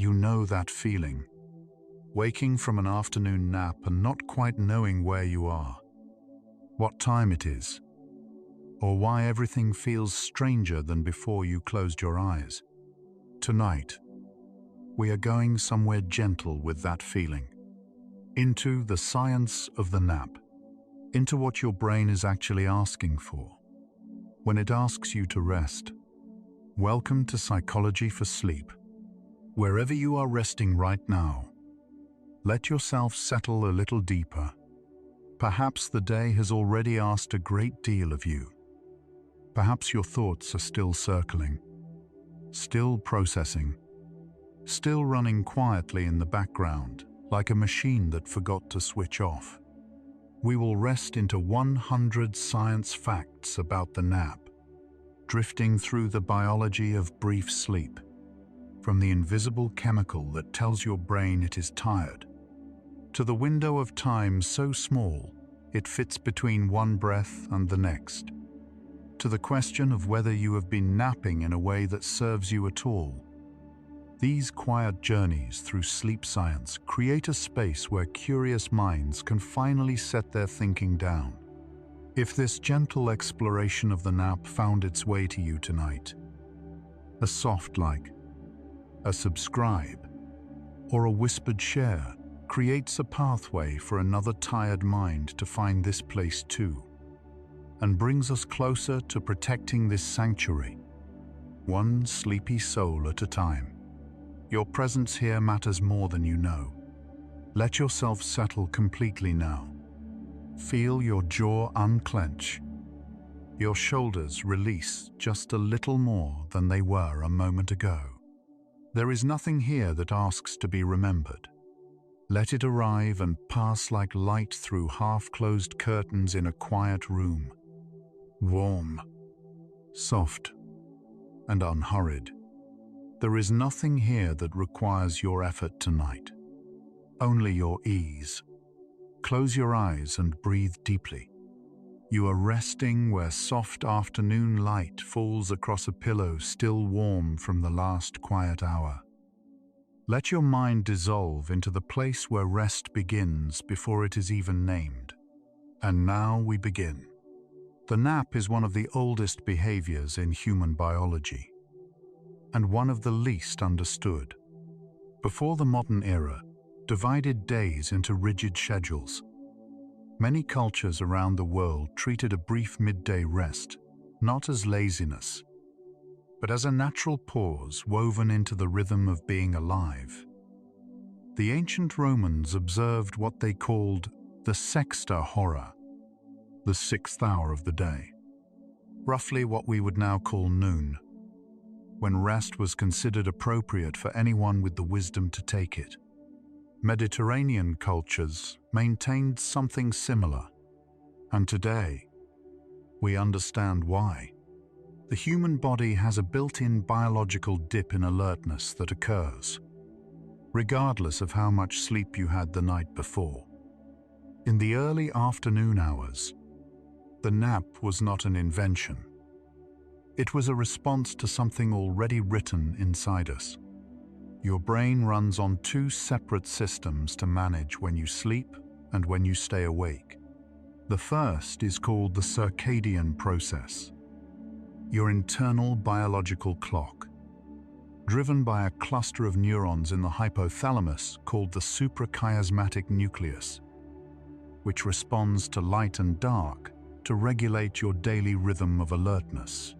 You know that feeling. Waking from an afternoon nap and not quite knowing where you are, what time it is, or why everything feels stranger than before you closed your eyes. Tonight, we are going somewhere gentle with that feeling, into the science of the nap, into what your brain is actually asking for when it asks you to rest. Welcome to Psychology for Sleep. Wherever you are resting right now, let yourself settle a little deeper. Perhaps the day has already asked a great deal of you. Perhaps your thoughts are still circling, still processing, still running quietly in the background, like a machine that forgot to switch off. We will rest into 100 science facts about the nap, drifting through the biology of brief sleep, from the invisible chemical that tells your brain it is tired, to the window of time so small it fits between one breath and the next, to the question of whether you have been napping in a way that serves you at all. These quiet journeys through sleep science create a space where curious minds can finally set their thinking down. If this gentle exploration of the nap found its way to you tonight, a soft like, a subscribe, or a whispered share creates a pathway for another tired mind to find this place too, and brings us closer to protecting this sanctuary, one sleepy soul at a time. Your presence here matters more than you know. Let yourself settle completely now. Feel your jaw unclench, your shoulders release just a little more than they were a moment ago. There is nothing here that asks to be remembered. Let it arrive and pass like light through half-closed curtains in a quiet room. Warm, soft, and unhurried. There is nothing here that requires your effort tonight, only your ease. Close your eyes and breathe deeply. You are resting where soft afternoon light falls across a pillow still warm from the last quiet hour. Let your mind dissolve into the place where rest begins before it is even named. And now we begin. The nap is one of the oldest behaviors in human biology, and one of the least understood. Before the modern era, divided days into rigid schedules. Many cultures around the world treated a brief midday rest not as laziness, but as a natural pause woven into the rhythm of being alive. The ancient Romans observed what they called the sexta hora, the sixth hour of the day, roughly what we would now call noon, when rest was considered appropriate for anyone with the wisdom to take it. Mediterranean cultures maintained something similar, and today we understand why. The human body has a built-in biological dip in alertness that occurs, regardless of how much sleep you had the night before. In the early afternoon hours, the nap was not an invention. It was a response to something already written inside us. Your brain runs on two separate systems to manage when you sleep and when you stay awake. The first is called the circadian process, your internal biological clock, driven by a cluster of neurons in the hypothalamus called the suprachiasmatic nucleus, which responds to light and dark to regulate your daily rhythm of alertness.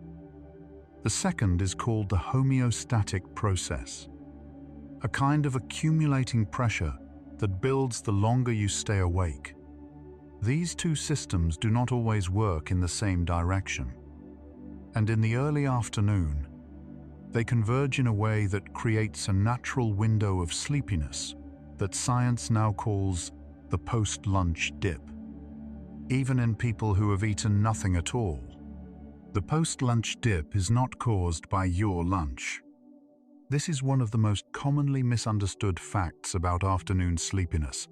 The second is called the homeostatic process, a kind of accumulating pressure that builds the longer you stay awake. These two systems do not always work in the same direction, and in the early afternoon, they converge in a way that creates a natural window of sleepiness that science now calls the post-lunch dip. Even in people who have eaten nothing at all, the post-lunch dip is not caused by your lunch. This is one of the most commonly misunderstood facts about afternoon sleepiness.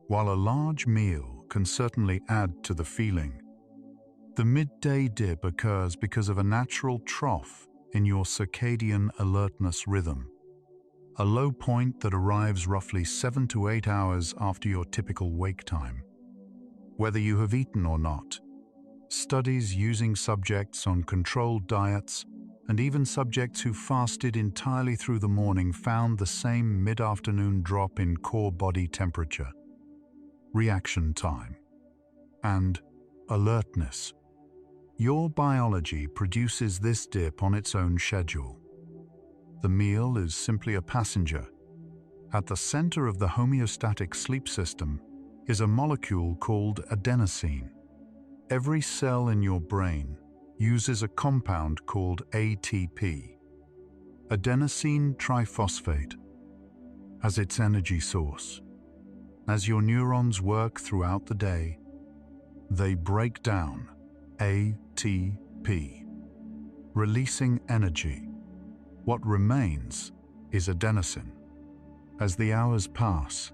While a large meal can certainly add to the feeling, the midday dip occurs because of a natural trough in your circadian alertness rhythm. a low point that arrives roughly 7 to 8 hours after your typical wake time. Whether you have eaten or not, studies using subjects on controlled diets and even subjects who fasted entirely through the morning found the same mid-afternoon drop in core body temperature, reaction time, and alertness. Your biology produces this dip on its own schedule. The meal is simply a passenger. At the center of the homeostatic sleep system is a molecule called adenosine. Every cell in your brain uses a compound called ATP, adenosine triphosphate, as its energy source. As your neurons work throughout the day, they break down ATP, releasing energy. What remains is adenosine. As the hours pass,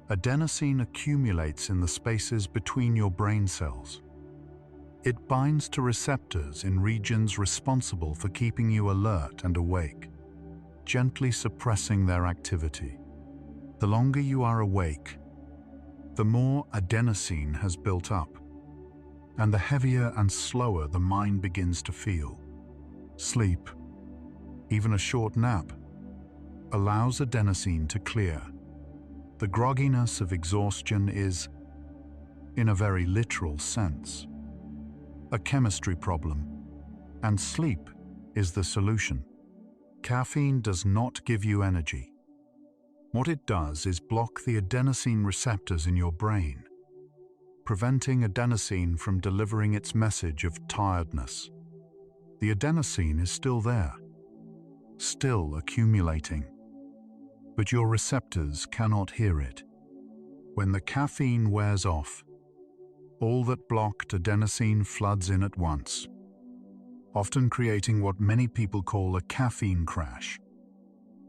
adenosine accumulates in the spaces between your brain cells. It binds to receptors in regions responsible for keeping you alert and awake, gently suppressing their activity. The longer you are awake, the more adenosine has built up, and the heavier and slower the mind begins to feel. Sleep, even a short nap, allows adenosine to clear. The grogginess of exhaustion is, in a very literal sense, a chemistry problem, and sleep is the solution. Caffeine does not give you energy. What it does is block the adenosine receptors in your brain, preventing adenosine from delivering its message of tiredness. The adenosine is still there, still accumulating, but your receptors cannot hear it. When the caffeine wears off, all that blocked adenosine floods in at once, often creating what many people call a caffeine crash.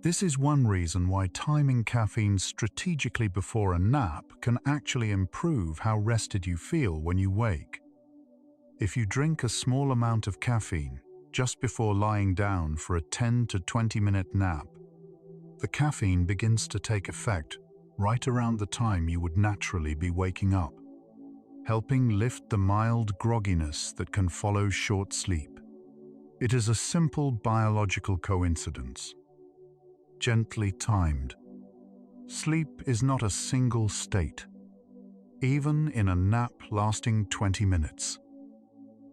This is one reason why timing caffeine strategically before a nap can actually improve how rested you feel when you wake. If you drink a small amount of caffeine just before lying down for a 10 to 20-minute nap, the caffeine begins to take effect right around the time you would naturally be waking up, helping lift the mild grogginess that can follow short sleep. It is a simple biological coincidence, gently timed. Sleep is not a single state. Even in a nap lasting 20 minutes,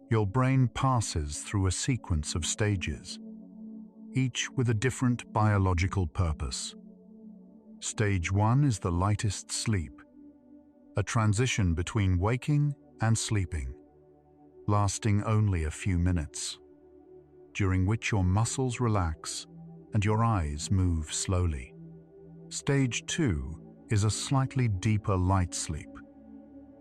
your brain passes through a sequence of stages, each with a different biological purpose. Stage 1 is the lightest sleep, a transition between waking and sleeping, lasting only a few minutes, during which your muscles relax and your eyes move slowly. Stage 2 is a slightly deeper light sleep,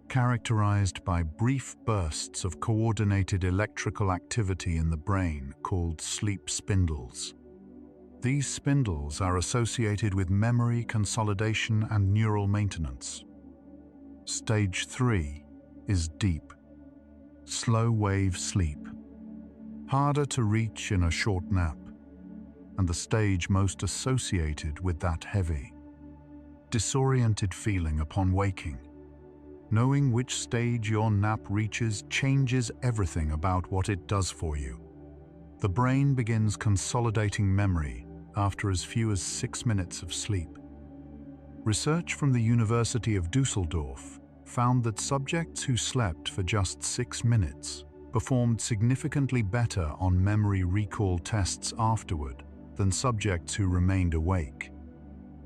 characterized by brief bursts of coordinated electrical activity in the brain called sleep spindles. These spindles are associated with memory consolidation and neural maintenance. Stage 3 is deep, slow-wave sleep, harder to reach in a short nap, and the stage most associated with that heavy, disoriented feeling upon waking. Knowing which stage your nap reaches changes everything about what it does for you. The brain begins consolidating memory after as few as 6 minutes of sleep. Research from the University of Dusseldorf found that subjects who slept for just 6 minutes performed significantly better on memory recall tests afterward than subjects who remained awake.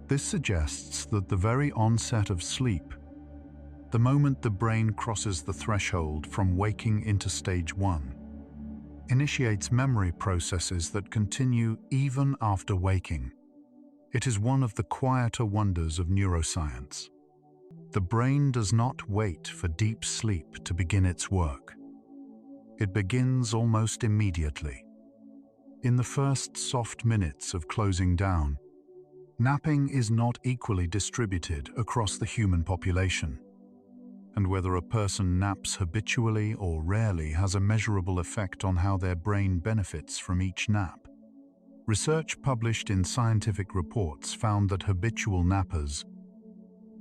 This suggests that the very onset of sleep, the moment the brain crosses the threshold from waking into stage 1, initiates memory processes that continue even after waking. It is one of the quieter wonders of neuroscience. The brain does not wait for deep sleep to begin its work. It begins almost immediately. In the first soft minutes of closing down, napping is not equally distributed across the human population, and whether a person naps habitually or rarely has a measurable effect on how their brain benefits from each nap. Research published in scientific reports found that habitual nappers,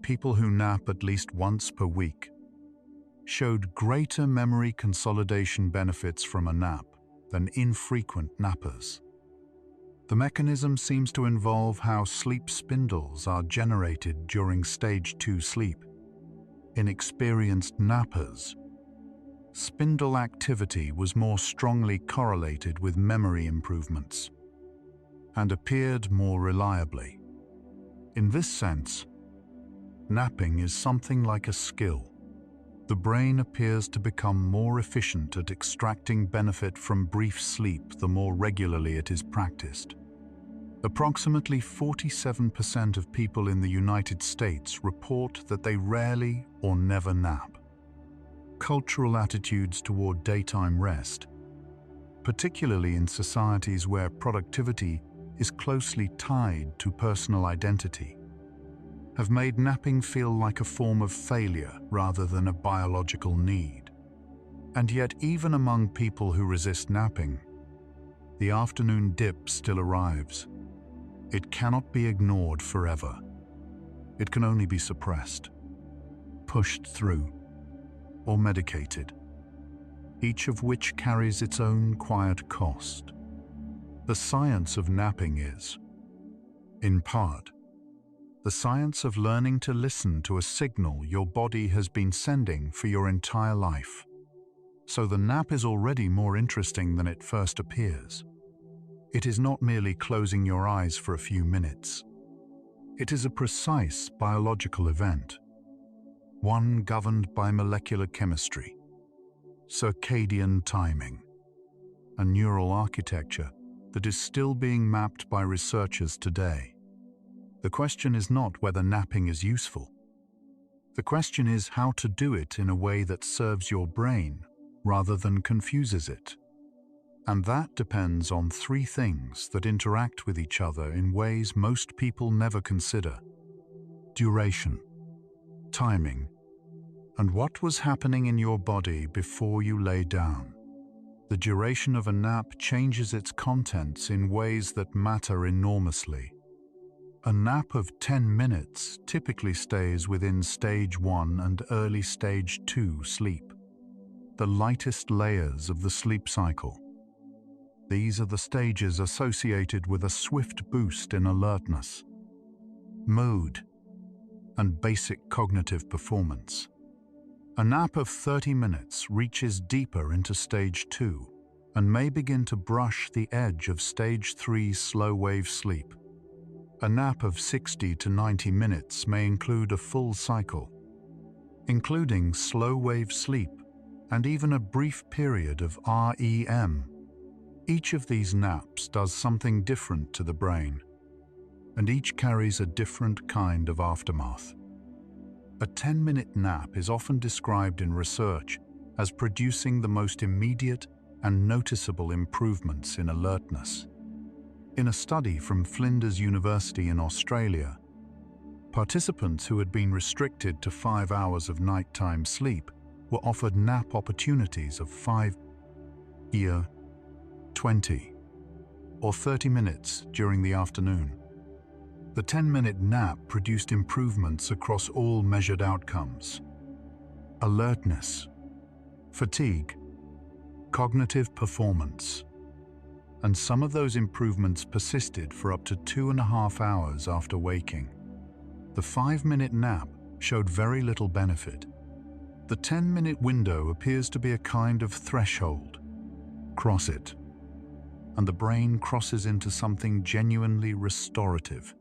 people who nap at least once per week, showed greater memory consolidation benefits from a nap than infrequent nappers. The mechanism seems to involve how sleep spindles are generated during stage 2 sleep. In experienced nappers, spindle activity was more strongly correlated with memory improvements and appeared more reliably. In this sense, napping is something like a skill. The brain appears to become more efficient at extracting benefit from brief sleep the more regularly it is practiced. Approximately 47% of people in the United States report that they rarely or never nap. Cultural attitudes toward daytime rest, particularly in societies where productivity is closely tied to personal identity, have made napping feel like a form of failure rather than a biological need. And yet, even among people who resist napping, the afternoon dip still arrives. It cannot be ignored forever. It can only be suppressed, pushed through, or medicated, each of which carries its own quiet cost. The science of napping is, in part, the science of learning to listen to a signal your body has been sending for your entire life. So the nap is already more interesting than it first appears. It is not merely closing your eyes for a few minutes. It is a precise biological event, one governed by molecular chemistry, circadian timing, a neural architecture that is still being mapped by researchers today. The question is not whether napping is useful. The question is how to do it in a way that serves your brain rather than confuses it. And that depends on three things that interact with each other in ways most people never consider: duration, timing, and what was happening in your body before you lay down. The duration of a nap changes its contents in ways that matter enormously. A nap of 10 minutes typically stays within stage 1 and early stage 2 sleep, the lightest layers of the sleep cycle. These are the stages associated with a swift boost in alertness, mood, and basic cognitive performance. A nap of 30 minutes reaches deeper into stage 2 and may begin to brush the edge of stage 3 slow-wave sleep. A nap of 60 to 90 minutes may include a full cycle, including slow-wave sleep and even a brief period of REM. Each of these naps does something different to the brain, and each carries a different kind of aftermath. A 10-minute nap is often described in research as producing the most immediate and noticeable improvements in alertness. In a study from Flinders University in Australia, participants who had been restricted to 5 hours of nighttime sleep were offered nap opportunities of 5, 20, or 30 minutes during the afternoon. The 10-minute nap produced improvements across all measured outcomes: alertness, fatigue, cognitive performance, and some of those improvements persisted for up to 2.5 hours after waking. The 5-minute nap showed very little benefit. The 10-minute window appears to be a kind of threshold. Cross it, and the brain crosses into something genuinely restorative.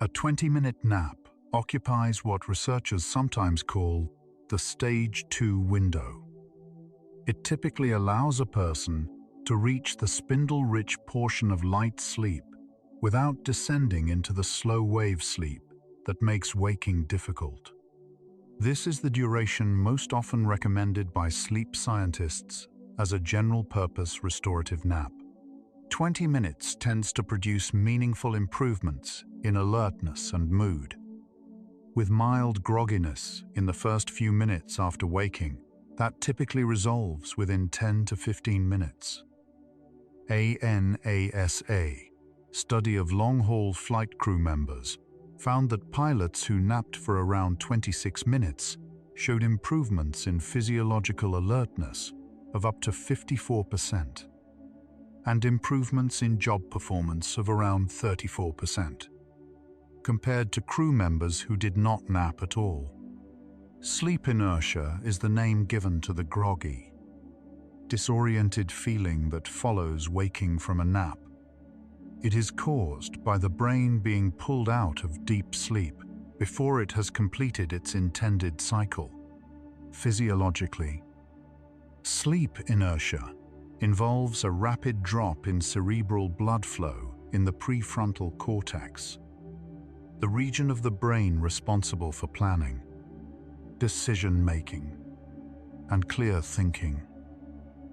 A 20-minute nap occupies what researchers sometimes call the stage 2 window. It typically allows a person to reach the spindle-rich portion of light sleep without descending into the slow-wave sleep that makes waking difficult. This is the duration most often recommended by sleep scientists as a general-purpose restorative nap. 20 minutes tends to produce meaningful improvements in alertness and mood. With mild grogginess in the first few minutes after waking, that typically resolves within 10 to 15 minutes. ANASA study of long-haul flight crew members found that pilots who napped for around 26 minutes showed improvements in physiological alertness of up to 54%, and improvements in job performance of around 34%, compared to crew members who did not nap at all. Sleep inertia is the name given to the groggy, disoriented feeling that follows waking from a nap. It is caused by the brain being pulled out of deep sleep before it has completed its intended cycle. Physiologically, sleep inertia involves a rapid drop in cerebral blood flow in the prefrontal cortex, the region of the brain responsible for planning, decision-making, and clear thinking,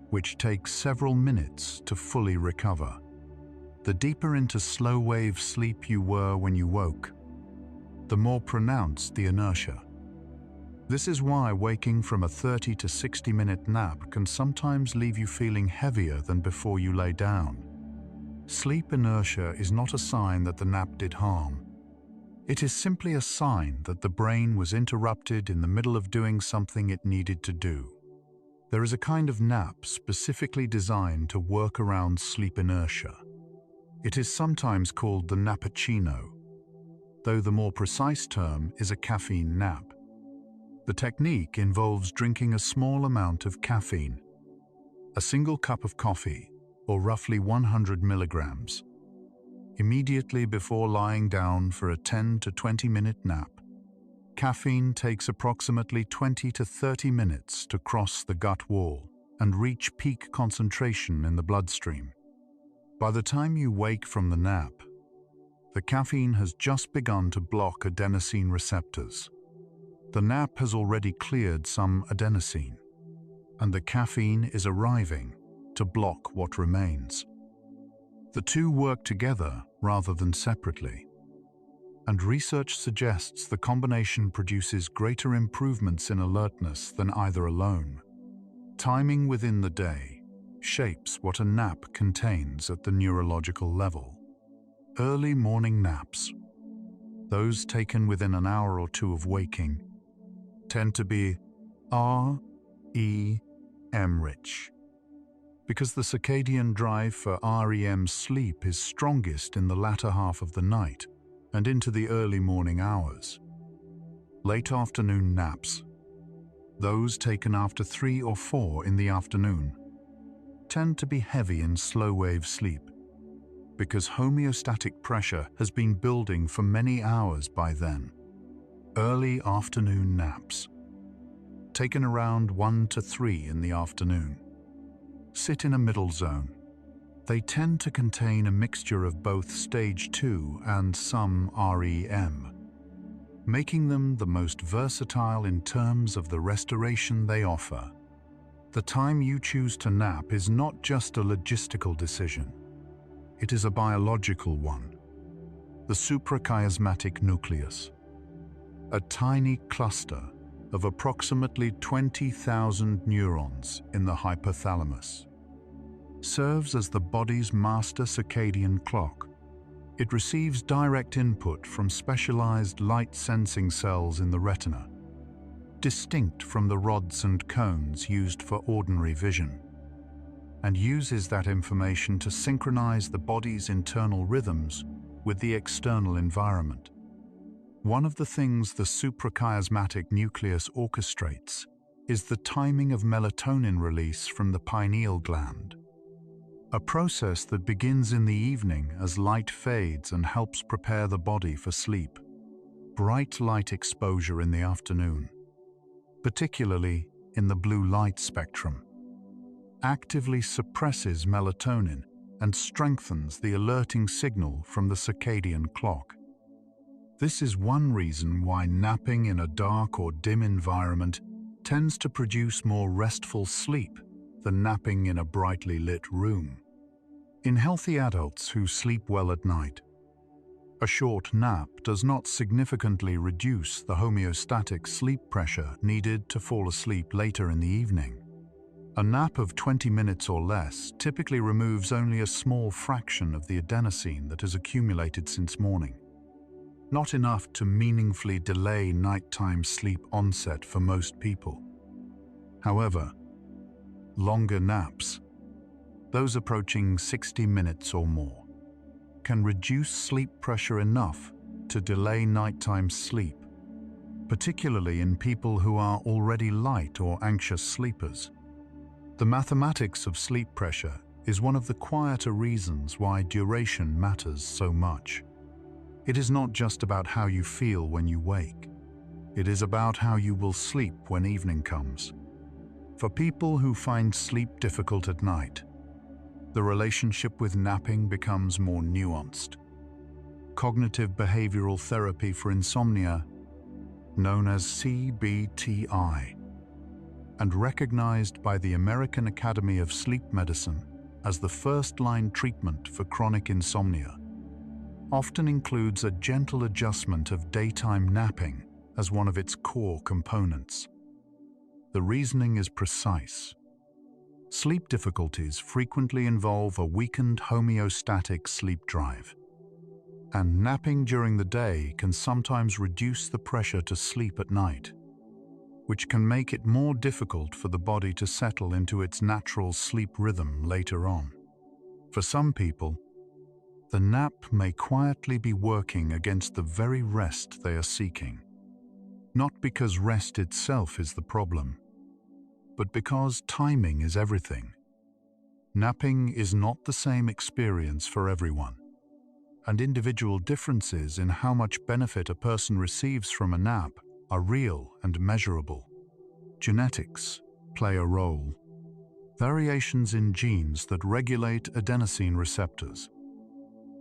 which takes several minutes to fully recover. The deeper into slow-wave sleep you were when you woke, the more pronounced the inertia. This is why waking from a 30 to 60-minute nap can sometimes leave you feeling heavier than before you lay down. Sleep inertia is not a sign that the nap did harm. It is simply a sign that the brain was interrupted in the middle of doing something it needed to do. There is a kind of nap specifically designed to work around sleep inertia. It is sometimes called the nappuccino, though the more precise term is a caffeine nap. The technique involves drinking a small amount of caffeine, a single cup of coffee, or roughly 100 milligrams, immediately before lying down for a 10 to 20-minute nap. Caffeine takes approximately 20 to 30 minutes to cross the gut wall and reach peak concentration in the bloodstream. By the time you wake from the nap, the caffeine has just begun to block adenosine receptors. The nap has already cleared some adenosine, and the caffeine is arriving to block what remains. The two work together rather than separately, and research suggests the combination produces greater improvements in alertness than either alone. Timing within the day shapes what a nap contains at the neurological level. Early morning naps, those taken within an hour or two of waking, tend to be REM rich, because the circadian drive for REM sleep is strongest in the latter half of the night and into the early morning hours. Late afternoon naps, those taken after 3 or 4 in the afternoon, tend to be heavy in slow-wave sleep, because homeostatic pressure has been building for many hours by then. Early afternoon naps, taken around 1 to 3 in the afternoon, sit in a middle zone. They tend to contain a mixture of both stage 2 and some REM, making them the most versatile in terms of the restoration they offer. The time you choose to nap is not just a logistical decision. It is a biological one. The suprachiasmatic nucleus, a tiny cluster of approximately 20,000 neurons in the hypothalamus, serves as the body's master circadian clock. It receives direct input from specialized light-sensing cells in the retina, distinct from the rods and cones used for ordinary vision, and uses that information to synchronize the body's internal rhythms with the external environment. One of the things the suprachiasmatic nucleus orchestrates is the timing of melatonin release from the pineal gland, a process that begins in the evening as light fades and helps prepare the body for sleep. Bright light exposure in the afternoon, particularly in the blue light spectrum, actively suppresses melatonin and strengthens the alerting signal from the circadian clock. This is one reason why napping in a dark or dim environment tends to produce more restful sleep than napping in a brightly lit room. In healthy adults who sleep well at night, a short nap does not significantly reduce the homeostatic sleep pressure needed to fall asleep later in the evening. A nap of 20 minutes or less typically removes only a small fraction of the adenosine that has accumulated since morning. Not enough to meaningfully delay nighttime sleep onset for most people. However, longer naps, those approaching 60 minutes or more, can reduce sleep pressure enough to delay nighttime sleep, particularly in people who are already light or anxious sleepers. The mathematics of sleep pressure is one of the quieter reasons why duration matters so much. It is not just about how you feel when you wake. It is about how you will sleep when evening comes. For people who find sleep difficult at night, the relationship with napping becomes more nuanced. Cognitive behavioral therapy for insomnia, known as CBTI, and recognized by the American Academy of Sleep Medicine as the first-line treatment for chronic insomnia, often includes a gentle adjustment of daytime napping as one of its core components. The reasoning is precise. Sleep difficulties frequently involve a weakened homeostatic sleep drive, and napping during the day can sometimes reduce the pressure to sleep at night, which can make it more difficult for the body to settle into its natural sleep rhythm later on. For some people, the nap may quietly be working against the very rest they are seeking, not because rest itself is the problem, but because timing is everything. Napping is not the same experience for everyone, and individual differences in how much benefit a person receives from a nap are real and measurable. Genetics play a role. Variations in genes that regulate adenosine receptors,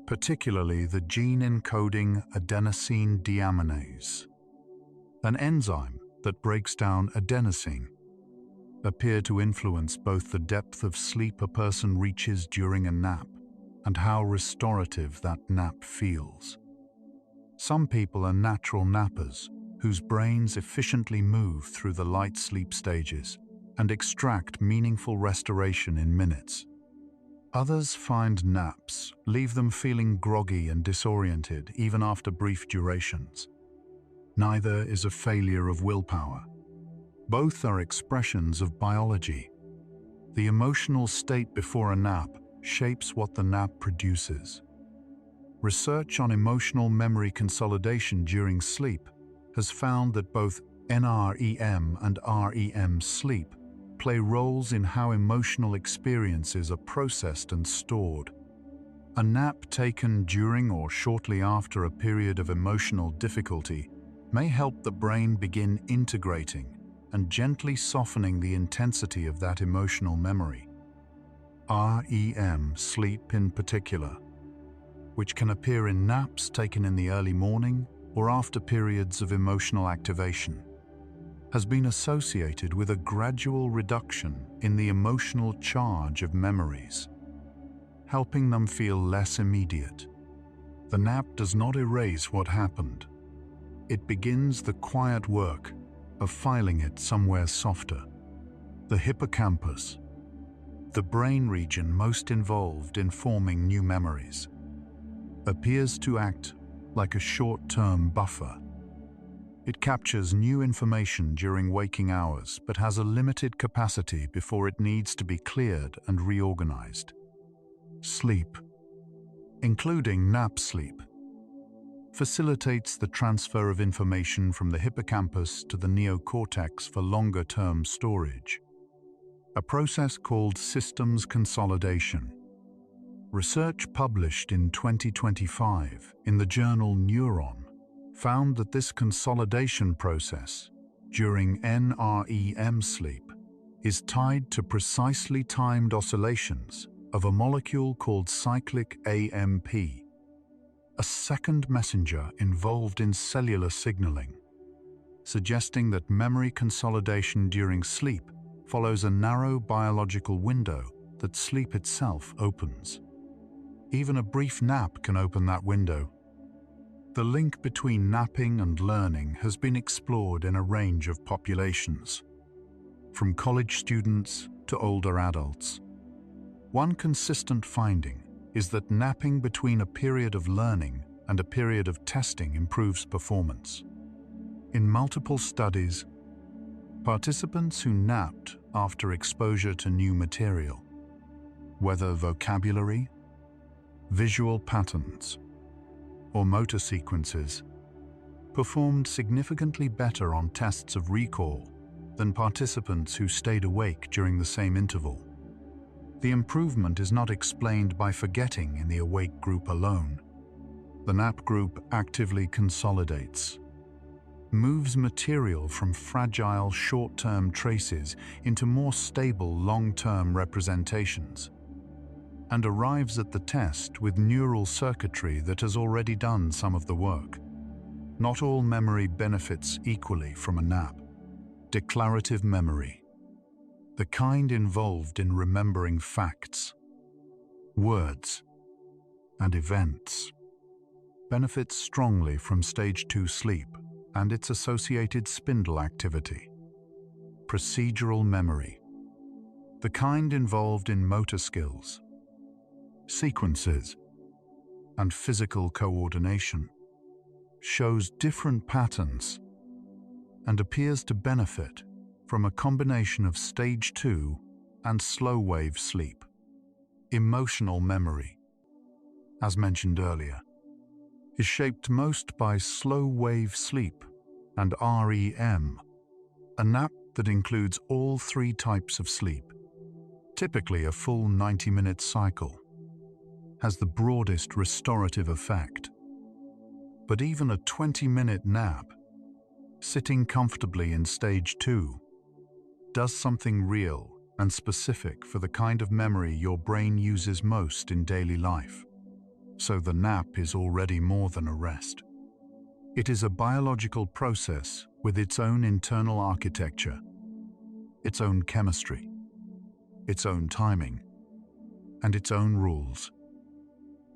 particularly the gene encoding adenosine deaminase, an enzyme that breaks down adenosine, appear to influence both the depth of sleep a person reaches during a nap and how restorative that nap feels. Some people are natural nappers whose brains efficiently move through the light sleep stages and extract meaningful restoration in minutes. Others find naps leave them feeling groggy and disoriented even after brief durations. Neither is a failure of willpower. Both are expressions of biology. The emotional state before a nap shapes what the nap produces. Research on emotional memory consolidation during sleep has found that both NREM and REM sleep play roles in how emotional experiences are processed and stored. A nap taken during or shortly after a period of emotional difficulty may help the brain begin integrating and gently softening the intensity of that emotional memory. REM sleep in particular, which can appear in naps taken in the early morning or after periods of emotional activation, has been associated with a gradual reduction in the emotional charge of memories, helping them feel less immediate. The nap does not erase what happened. It begins the quiet work of filing it somewhere softer. The hippocampus, the brain region most involved in forming new memories, appears to act like a short-term buffer. It captures new information during waking hours but has a limited capacity before it needs to be cleared and reorganized. Sleep, including nap sleep, facilitates the transfer of information from the hippocampus to the neocortex for longer-term storage, a process called systems consolidation. Research published in 2025 in the journal Neuron found that this consolidation process during NREM sleep is tied to precisely timed oscillations of a molecule called cyclic AMP, a second messenger involved in cellular signaling, suggesting that memory consolidation during sleep follows a narrow biological window that sleep itself opens. Even a brief nap can open that window. The link between napping and learning has been explored in a range of populations, from college students to older adults. One consistent finding is that napping between a period of learning and a period of testing improves performance. In multiple studies, participants who napped after exposure to new material, whether vocabulary, visual patterns, or motor sequences, performed significantly better on tests of recall than participants who stayed awake during the same interval. The improvement is not explained by forgetting in the awake group alone. The nap group actively consolidates, moves material from fragile short-term traces into more stable long-term representations, and arrives at the test with neural circuitry that has already done some of the work. Not all memory benefits equally from a nap. Declarative memory, the kind involved in remembering facts, words, and events, benefits strongly from stage 2 sleep and its associated spindle activity. Procedural memory, the kind involved in motor skills, sequences, and physical coordination, shows different patterns and appears to benefit from a combination of stage 2 and slow-wave sleep. Emotional memory, as mentioned earlier, is shaped most by slow-wave sleep and REM, a nap that includes all 3 types of sleep, typically a full 90-minute cycle, has the broadest restorative effect. But even a 20-minute nap, sitting comfortably in stage 2, does something real and specific for the kind of memory your brain uses most in daily life. So the nap is already more than a rest. It is a biological process with its own internal architecture, its own chemistry, its own timing, and its own rules.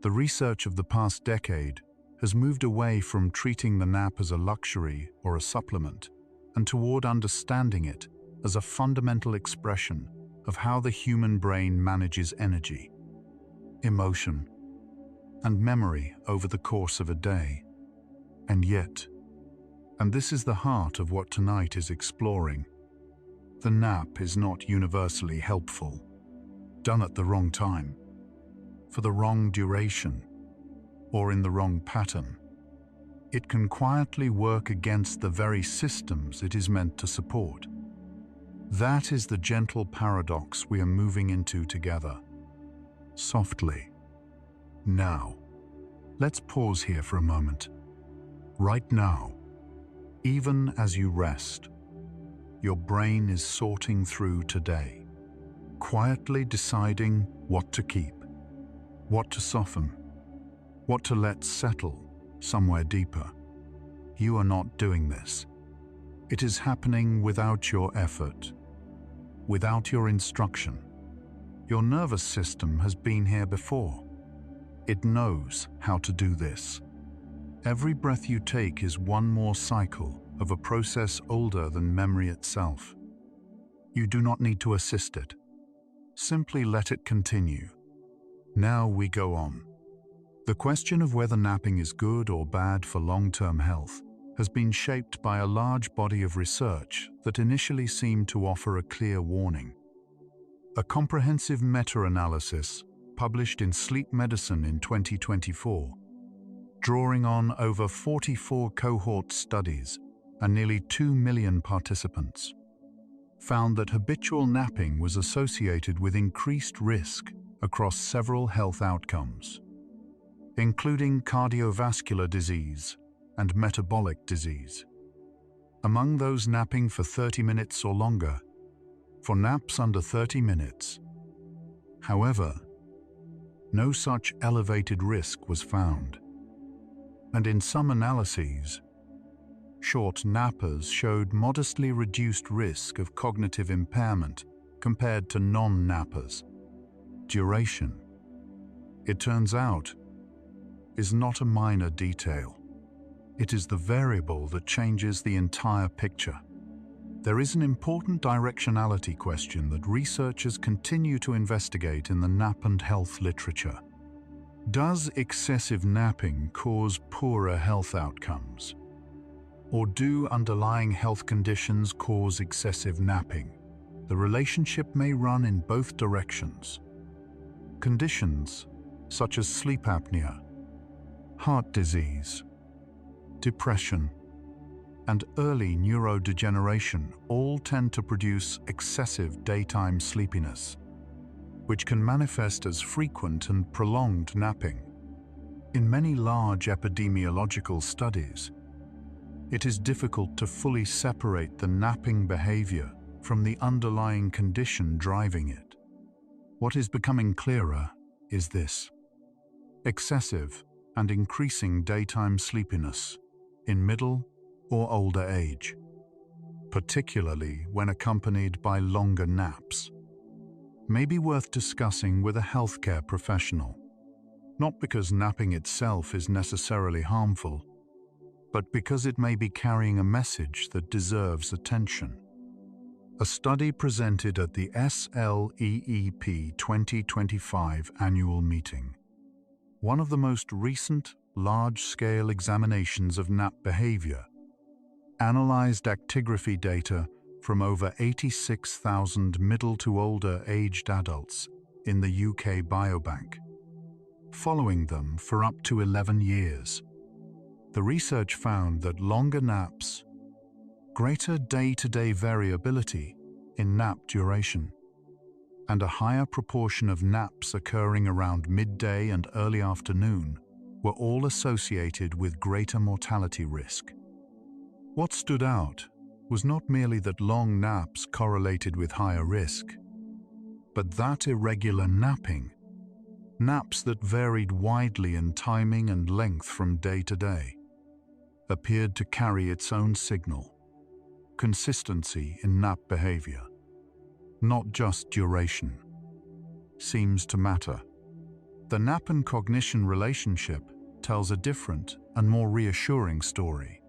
The research of the past decade has moved away from treating the nap as a luxury or a supplement and toward understanding it as a fundamental expression of how the human brain manages energy, emotion, and memory over the course of a day. And yet, and this is the heart of what tonight is exploring, the nap is not universally helpful. Done at the wrong time, for the wrong duration, or in the wrong pattern, it can quietly work against the very systems it is meant to support. That is the gentle paradox we are moving into together. Softly. Now, let's pause here for a moment. Right now, even as you rest, your brain is sorting through today, quietly deciding what to keep, what to soften, what to let settle somewhere deeper. You are not doing this. It is happening without your effort, without your instruction. Your nervous system has been here before. It knows how to do this. Every breath you take is one more cycle of a process older than memory itself. You do not need to assist it. Simply let it continue. Now we go on. The question of whether napping is good or bad for long-term health has been shaped by a large body of research that initially seemed to offer a clear warning. A comprehensive meta-analysis published in Sleep Medicine in 2024, drawing on over 44 cohort studies and nearly 2 million participants, found that habitual napping was associated with increased risk across several health outcomes, including cardiovascular disease and metabolic disease. Among those napping for 30 minutes or longer, for naps under 30 minutes. However, no such elevated risk was found. And in some analyses, short nappers showed modestly reduced risk of cognitive impairment compared to non-nappers. Duration, it turns out, is not a minor detail. It is the variable that changes the entire picture. There is an important directionality question that researchers continue to investigate in the nap and health literature. Does excessive napping cause poorer health outcomes? Or do underlying health conditions cause excessive napping? The relationship may run in both directions. Conditions such as sleep apnea, heart disease, depression, and early neurodegeneration all tend to produce excessive daytime sleepiness, which can manifest as frequent and prolonged napping. In many large epidemiological studies, it is difficult to fully separate the napping behavior from the underlying condition driving it. What is becoming clearer is this: excessive and increasing daytime sleepiness in middle or older age, particularly when accompanied by longer naps, may be worth discussing with a healthcare professional, not because napping itself is necessarily harmful, but because it may be carrying a message that deserves attention. A study presented at the SLEEP 2025 annual meeting, one of the most recent large-scale examinations of nap behavior, analyzed actigraphy data from over 86,000 middle to older aged adults in the UK Biobank, following them for up to 11 years. The research found that longer naps, greater day-to-day variability in nap duration, and a higher proportion of naps occurring around midday and early afternoon were all associated with greater mortality risk. What stood out was not merely that long naps correlated with higher risk, but that irregular napping, naps that varied widely in timing and length from day to day, appeared to carry its own signal: consistency in nap behavior, not just duration, seems to matter. The nap and cognition relationship tells a different and more reassuring story.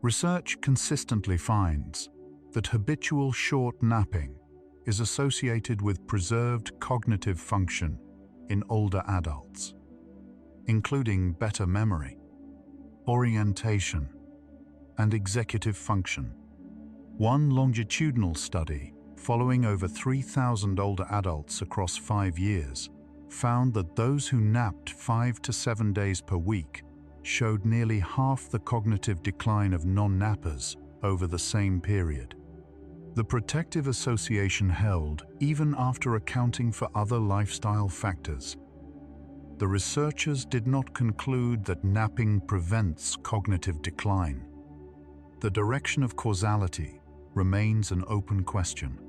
Research consistently finds that habitual short napping is associated with preserved cognitive function in older adults, including better memory, orientation, and executive function. One longitudinal study following over 3,000 older adults across 5 years found that those who napped 5 to 7 days per week showed nearly half the cognitive decline of non-nappers over the same period. The protective association held even after accounting for other lifestyle factors. The researchers did not conclude that napping prevents cognitive decline. The direction of causality remains an open question.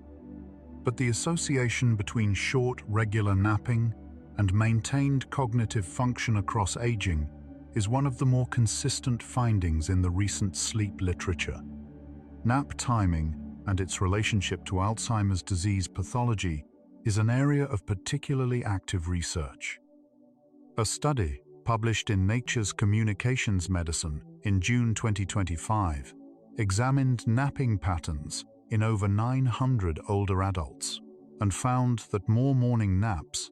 But the association between short, regular napping and maintained cognitive function across aging is one of the more consistent findings in the recent sleep literature. Nap timing and its relationship to Alzheimer's disease pathology is an area of particularly active research. A study published in Nature's Communications Medicine in June 2025 examined napping patterns in over 900 older adults and found that more morning naps,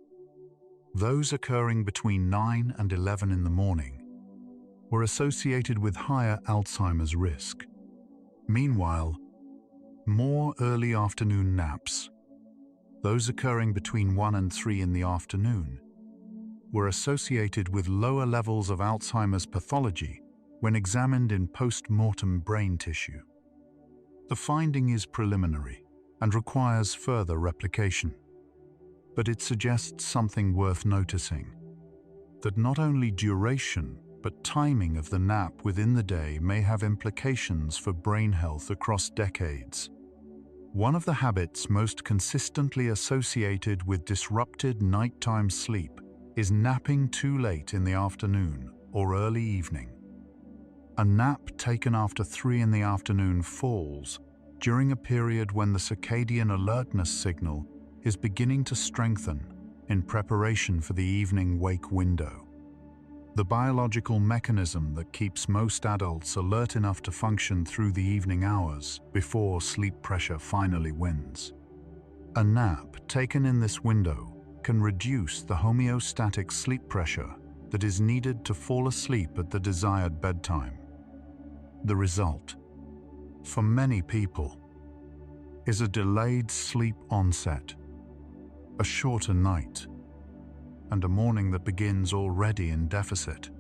those occurring between 9 and 11 in the morning, were associated with higher Alzheimer's risk. Meanwhile, more early afternoon naps, those occurring between 1 and 3 in the afternoon, were associated with lower levels of Alzheimer's pathology when examined in post-mortem brain tissue. The finding is preliminary and requires further replication, but it suggests something worth noticing: that not only duration but timing of the nap within the day may have implications for brain health across decades. One of the habits most consistently associated with disrupted nighttime sleep is napping too late in the afternoon or early evening. A nap taken after 3 in the afternoon falls during a period when the circadian alertness signal is beginning to strengthen in preparation for the evening wake window. the biological mechanism that keeps most adults alert enough to function through the evening hours before sleep pressure finally wins. A nap taken in this window can reduce the homeostatic sleep pressure that is needed to fall asleep at the desired bedtime. The result, for many people, is a delayed sleep onset, a shorter night, and a morning that begins already in deficit.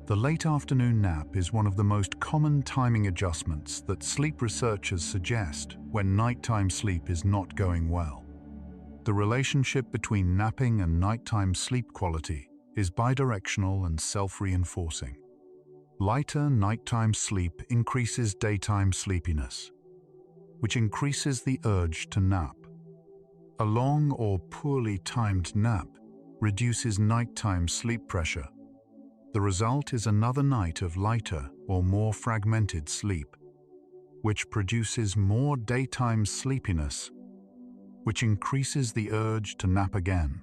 The late afternoon nap is one of the most common timing adjustments that sleep researchers suggest when nighttime sleep is not going well. The relationship between napping and nighttime sleep quality is bidirectional and self-reinforcing. Lighter nighttime sleep increases daytime sleepiness, which increases the urge to nap. A long or poorly timed nap reduces nighttime sleep pressure. The result is another night of lighter or more fragmented sleep, which produces more daytime sleepiness, which increases the urge to nap again.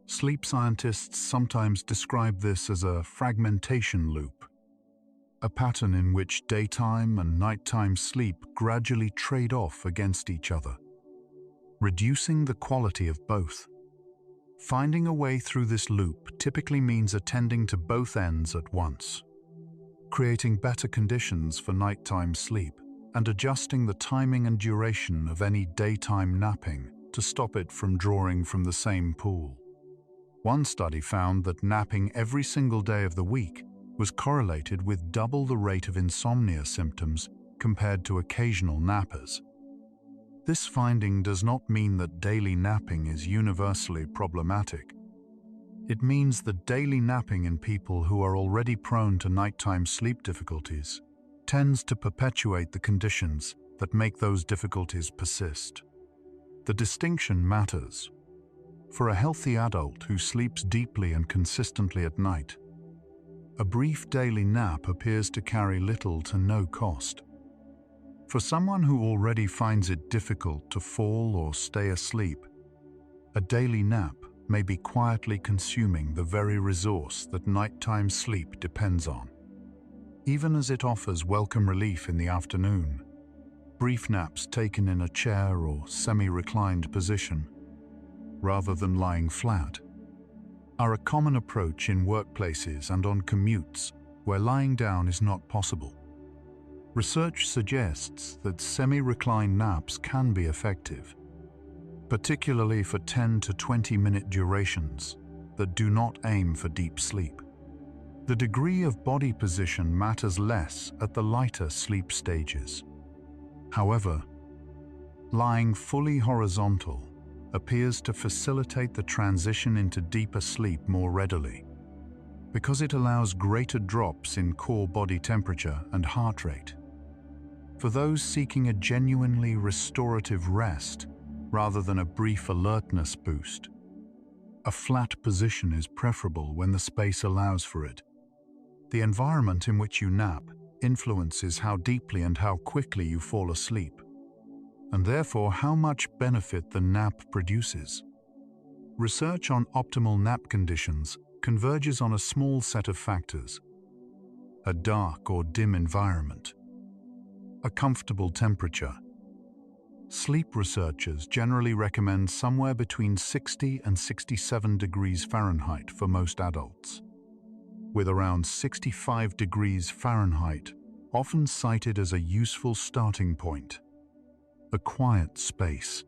Sleep scientists sometimes describe this as a fragmentation loop, a pattern in which daytime and nighttime sleep gradually trade off against each other, reducing the quality of both. Finding a way through this loop typically means attending to both ends at once, creating better conditions for nighttime sleep and adjusting the timing and duration of any daytime napping to stop it from drawing from the same pool. One study found that napping every single day of the week was correlated with double the rate of insomnia symptoms compared to occasional nappers. This finding does not mean that daily napping is universally problematic. It means that daily napping in people who are already prone to nighttime sleep difficulties tends to perpetuate the conditions that make those difficulties persist. The distinction matters. For a healthy adult who sleeps deeply and consistently at night, a brief daily nap appears to carry little to no cost. For someone who already finds it difficult to fall or stay asleep, a daily nap may be quietly consuming the very resource that nighttime sleep depends on. Even as it offers welcome relief in the afternoon, brief naps taken in a chair or semi-reclined position, rather than lying flat, are a common approach in workplaces and on commutes where lying down is not possible. Research suggests that semi-reclined naps can be effective, particularly for 10 to 20-minute durations that do not aim for deep sleep. The degree of body position matters less at the lighter sleep stages. However, lying fully horizontal appears to facilitate the transition into deeper sleep more readily, because it allows greater drops in core body temperature and heart rate. For those seeking a genuinely restorative rest rather than a brief alertness boost, a flat position is preferable when the space allows for it. The environment in which you nap influences how deeply and how quickly you fall asleep, and therefore how much benefit the nap produces. Research on optimal nap conditions converges on a small set of factors: a dark or dim environment, a comfortable temperature. Sleep researchers generally recommend somewhere between 60 and 67 degrees Fahrenheit for most adults, with around 65 degrees Fahrenheit often cited as a useful starting point. A quiet space,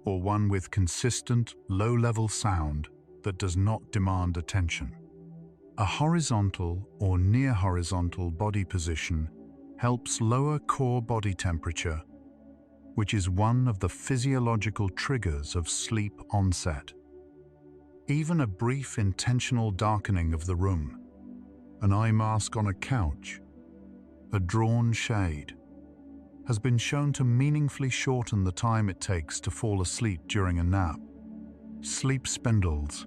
or one with consistent, low-level sound that does not demand attention. A horizontal or near-horizontal body position helps lower core body temperature, which is one of the physiological triggers of sleep onset. Even a brief intentional darkening of the room, an eye mask on a couch, a drawn shade, has been shown to meaningfully shorten the time it takes to fall asleep during a nap. Sleep spindles,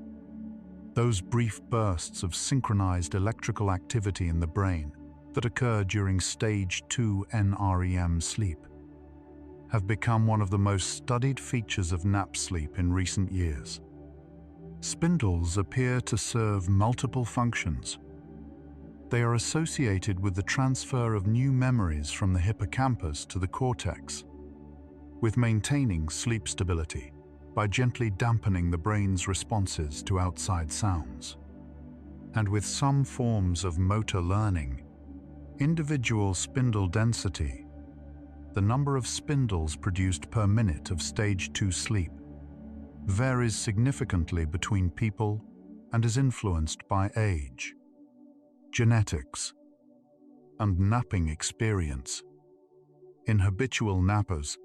those brief bursts of synchronized electrical activity in the brain that occur during stage 2 NREM sleep, have become one of the most studied features of nap sleep in recent years. Spindles appear to serve multiple functions. They are associated with the transfer of new memories from the hippocampus to the cortex, with maintaining sleep stability by gently dampening the brain's responses to outside sounds. And with some forms of motor learning, individual spindle density, the number of spindles produced per minute of stage 2 sleep, varies significantly between people and is influenced by age, genetics, and napping experience. In habitual nappers,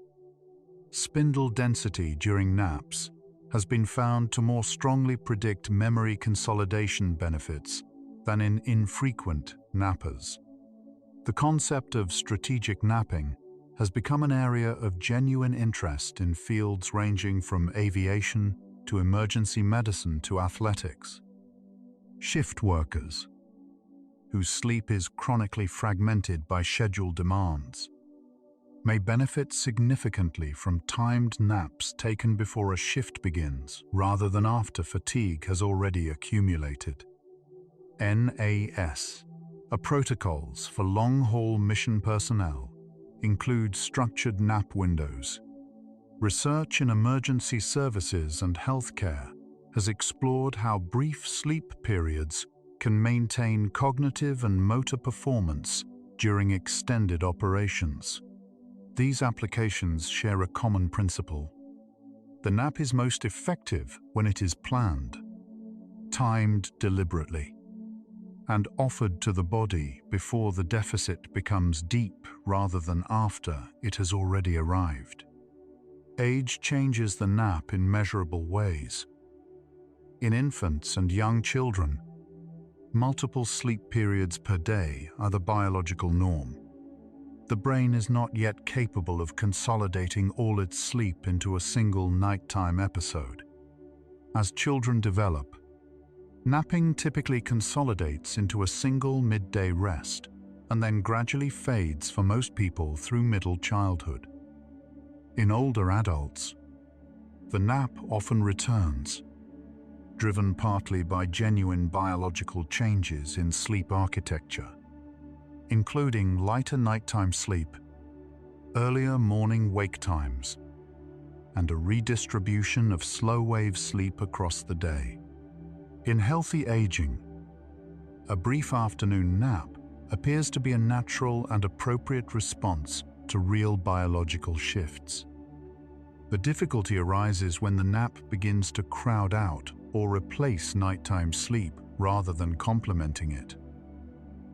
spindle density during naps has been found to more strongly predict memory consolidation benefits than in infrequent nappers. The concept of strategic napping has become an area of genuine interest in fields ranging from aviation to emergency medicine to athletics. Shift workers, whose sleep is chronically fragmented by schedule demands, may benefit significantly from timed naps taken before a shift begins rather than after fatigue has already accumulated. NAS, protocols for long-haul mission personnel, include structured nap windows. Research in emergency services and healthcare has explored how brief sleep periods can maintain cognitive and motor performance during extended operations. These applications share a common principle. The nap is most effective when it is planned, timed deliberately, and offered to the body before the deficit becomes deep rather than after it has already arrived. Age changes the nap in measurable ways. In infants and young children, multiple sleep periods per day are the biological norm. The brain is not yet capable of consolidating all its sleep into a single nighttime episode. As children develop, napping typically consolidates into a single midday rest and then gradually fades for most people through middle childhood. In older adults, the nap often returns, driven partly by genuine biological changes in sleep architecture, including lighter nighttime sleep, earlier morning wake times, and a redistribution of slow-wave sleep across the day. In healthy aging, a brief afternoon nap appears to be a natural and appropriate response to real biological shifts. The difficulty arises when the nap begins to crowd out or replace nighttime sleep rather than complementing it.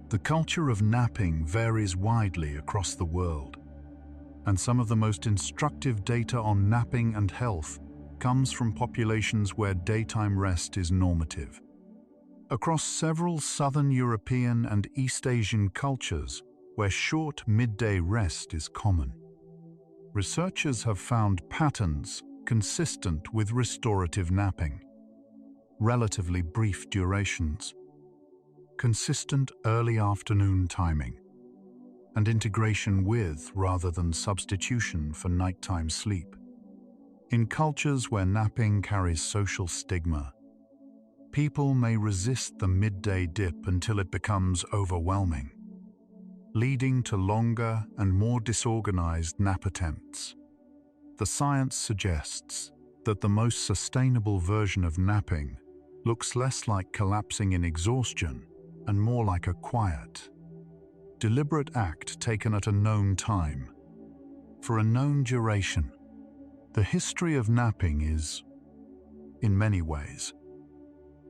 The culture of napping varies widely across the world, and some of the most instructive data on napping and health comes from populations where daytime rest is normative. Across several Southern European and East Asian cultures where short midday rest is common, researchers have found patterns consistent with restorative napping. Relatively brief durations, consistent early afternoon timing, and integration with rather than substitution for nighttime sleep. In cultures where napping carries social stigma, people may resist the midday dip until it becomes overwhelming, leading to longer and more disorganized nap attempts. The science suggests that the most sustainable version of napping looks less like collapsing in exhaustion and more like a quiet, deliberate act taken at a known time, for a known duration. The history of napping is, in many ways,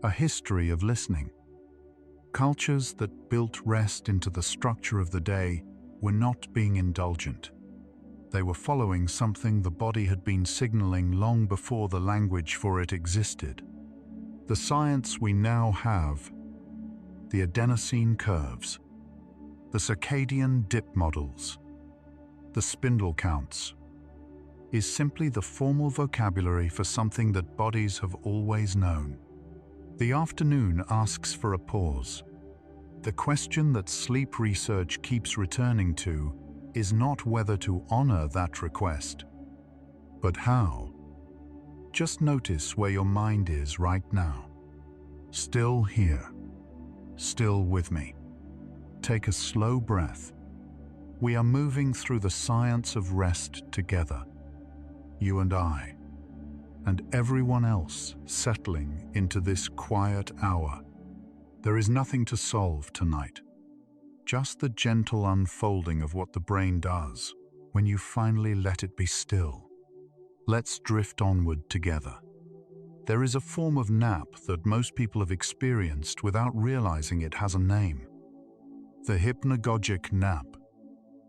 a history of listening. Cultures that built rest into the structure of the day were not being indulgent. They were following something the body had been signaling long before the language for it existed. The science we now have, the adenosine curves, the circadian dip models, the spindle counts, is simply the formal vocabulary for something that bodies have always known. The afternoon asks for a pause. The question that sleep research keeps returning to is not whether to honor that request, but how. Just notice where your mind is right now. Still here. Still with me. Take a slow breath. We are moving through the science of rest together. You and I, and everyone else settling into this quiet hour. There is nothing to solve tonight. Just the gentle unfolding of what the brain does when you finally let it be still. Let's drift onward together. There is a form of nap that most people have experienced without realizing it has a name. The hypnagogic nap,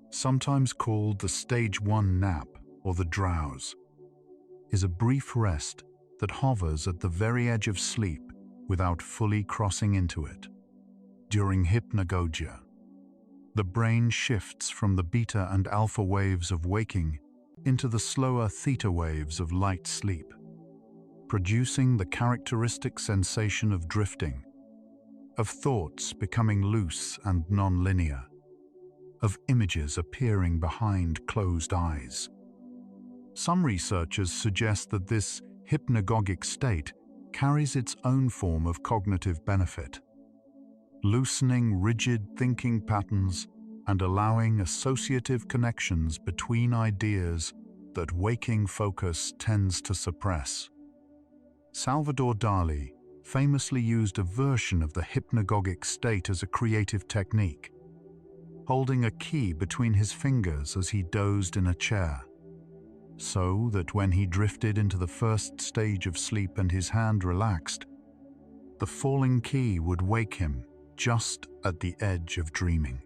sometimes called the stage 1 nap or the drowse, is a brief rest that hovers at the very edge of sleep without fully crossing into it. During hypnagogia, the brain shifts from the beta and alpha waves of waking into the slower theta waves of light sleep, producing the characteristic sensation of drifting, of thoughts becoming loose and non-linear, of images appearing behind closed eyes. Some researchers suggest that this hypnagogic state carries its own form of cognitive benefit, loosening rigid thinking patterns and allowing associative connections between ideas that waking focus tends to suppress. Salvador Dali famously used a version of the hypnagogic state as a creative technique, holding a key between his fingers as he dozed in a chair, so that when he drifted into the first stage of sleep and his hand relaxed, the falling key would wake him just at the edge of dreaming.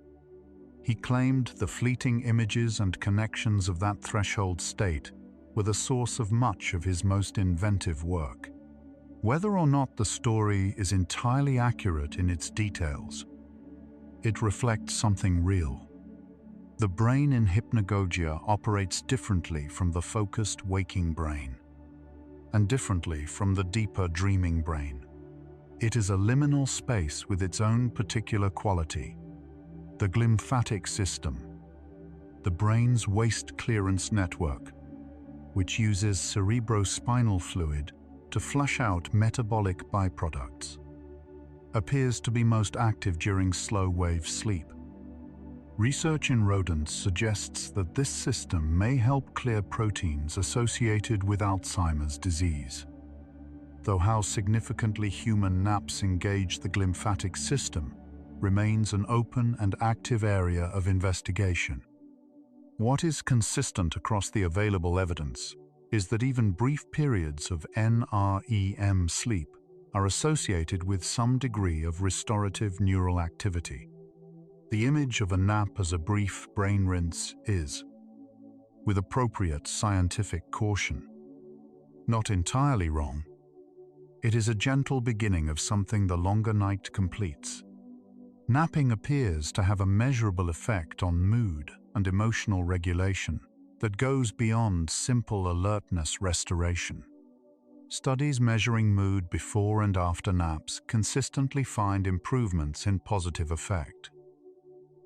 He claimed the fleeting images and connections of that threshold state were the source of much of his most inventive work. Whether or not the story is entirely accurate in its details, it reflects something real. The brain in hypnagogia operates differently from the focused waking brain, and differently from the deeper dreaming brain. It is a liminal space with its own particular quality. The glymphatic system, the brain's waste clearance network, which uses cerebrospinal fluid to flush out metabolic byproducts, appears to be most active during slow-wave sleep. Research in rodents suggests that this system may help clear proteins associated with Alzheimer's disease. Though how significantly human naps engage the glymphatic system remains an open and active area of investigation. What is consistent across the available evidence is that even brief periods of NREM sleep are associated with some degree of restorative neural activity. The image of a nap as a brief brain rinse is, with appropriate scientific caution, not entirely wrong. It is a gentle beginning of something the longer night completes. Napping appears to have a measurable effect on mood and emotional regulation that goes beyond simple alertness restoration. Studies measuring mood before and after naps consistently find improvements in positive effect.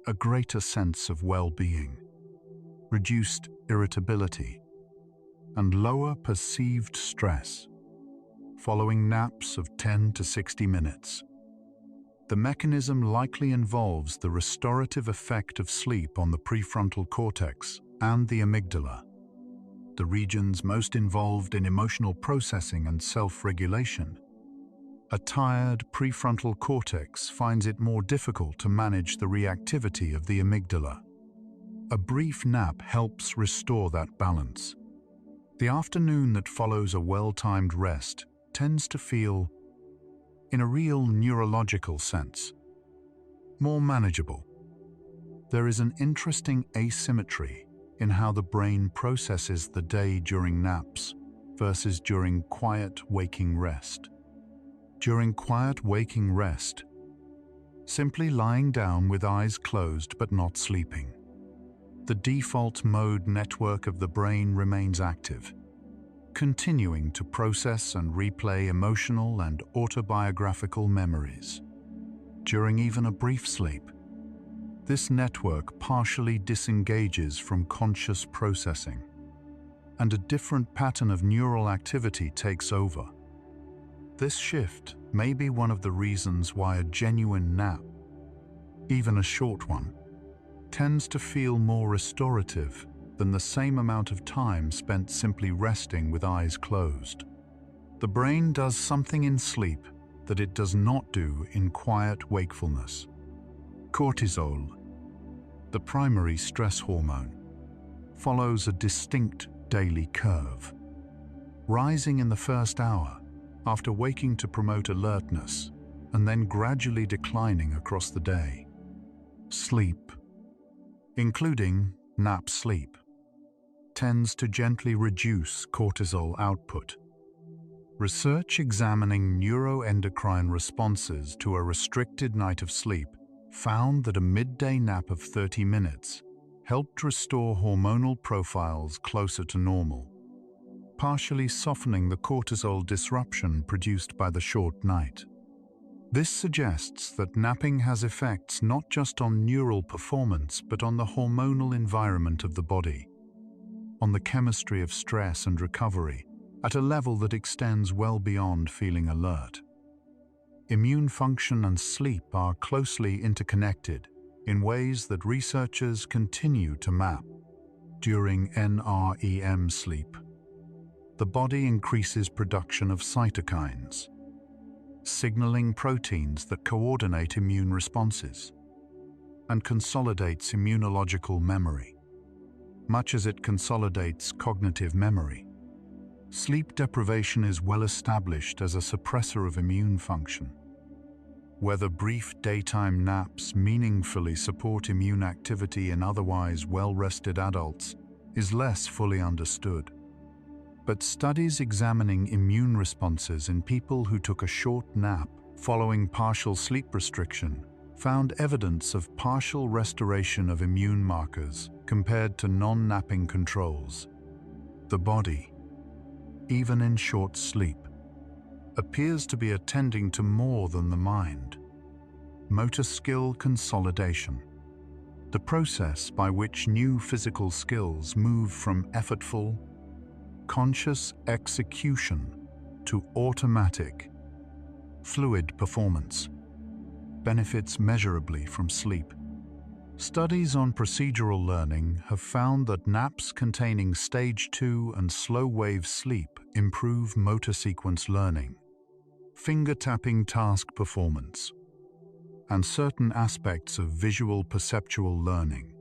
A greater sense of well-being, reduced irritability, and lower perceived stress following naps of 10 to 60 minutes. The mechanism likely involves the restorative effect of sleep on the prefrontal cortex and the amygdala, the regions most involved in emotional processing and self-regulation. A tired prefrontal cortex finds it more difficult to manage the reactivity of the amygdala. A brief nap helps restore that balance. The afternoon that follows a well-timed rest tends to feel, in a real neurological sense, more manageable. There is an interesting asymmetry in how the brain processes the day during naps versus during quiet waking rest. During quiet waking rest, simply lying down with eyes closed but not sleeping, the default mode network of the brain remains active, continuing to process and replay emotional and autobiographical memories. During even a brief sleep, this network partially disengages from conscious processing, and a different pattern of neural activity takes over. This shift may be one of the reasons why a genuine nap, even a short one, tends to feel more restorative than the same amount of time spent simply resting with eyes closed. The brain does something in sleep that it does not do in quiet wakefulness. Cortisol, the primary stress hormone, follows a distinct daily curve, rising in the first hour after waking to promote alertness and then gradually declining across the day. Sleep, including nap sleep, tends to gently reduce cortisol output. Research examining neuroendocrine responses to a restricted night of sleep found that a midday nap of 30 minutes helped restore hormonal profiles closer to normal, partially softening the cortisol disruption produced by the short night. This suggests that napping has effects not just on neural performance but on the hormonal environment of the body, on the chemistry of stress and recovery, at a level that extends well beyond feeling alert. Immune function and sleep are closely interconnected in ways that researchers continue to map. During NREM sleep, the body increases production of cytokines, signaling proteins that coordinate immune responses, and consolidates immunological memory, much as it consolidates cognitive memory. Sleep deprivation is well established as a suppressor of immune function. Whether brief daytime naps meaningfully support immune activity in otherwise well-rested adults is less fully understood. But studies examining immune responses in people who took a short nap following partial sleep restriction found evidence of partial restoration of immune markers compared to non-napping controls. The body, even in short sleep, appears to be attending to more than the mind. Motor skill consolidation, the process by which new physical skills move from effortful, conscious execution to automatic, fluid performance, benefits measurably from sleep. Studies on procedural learning have found that naps containing stage 2 and slow-wave sleep improve motor sequence learning, finger-tapping task performance, and certain aspects of visual perceptual learning.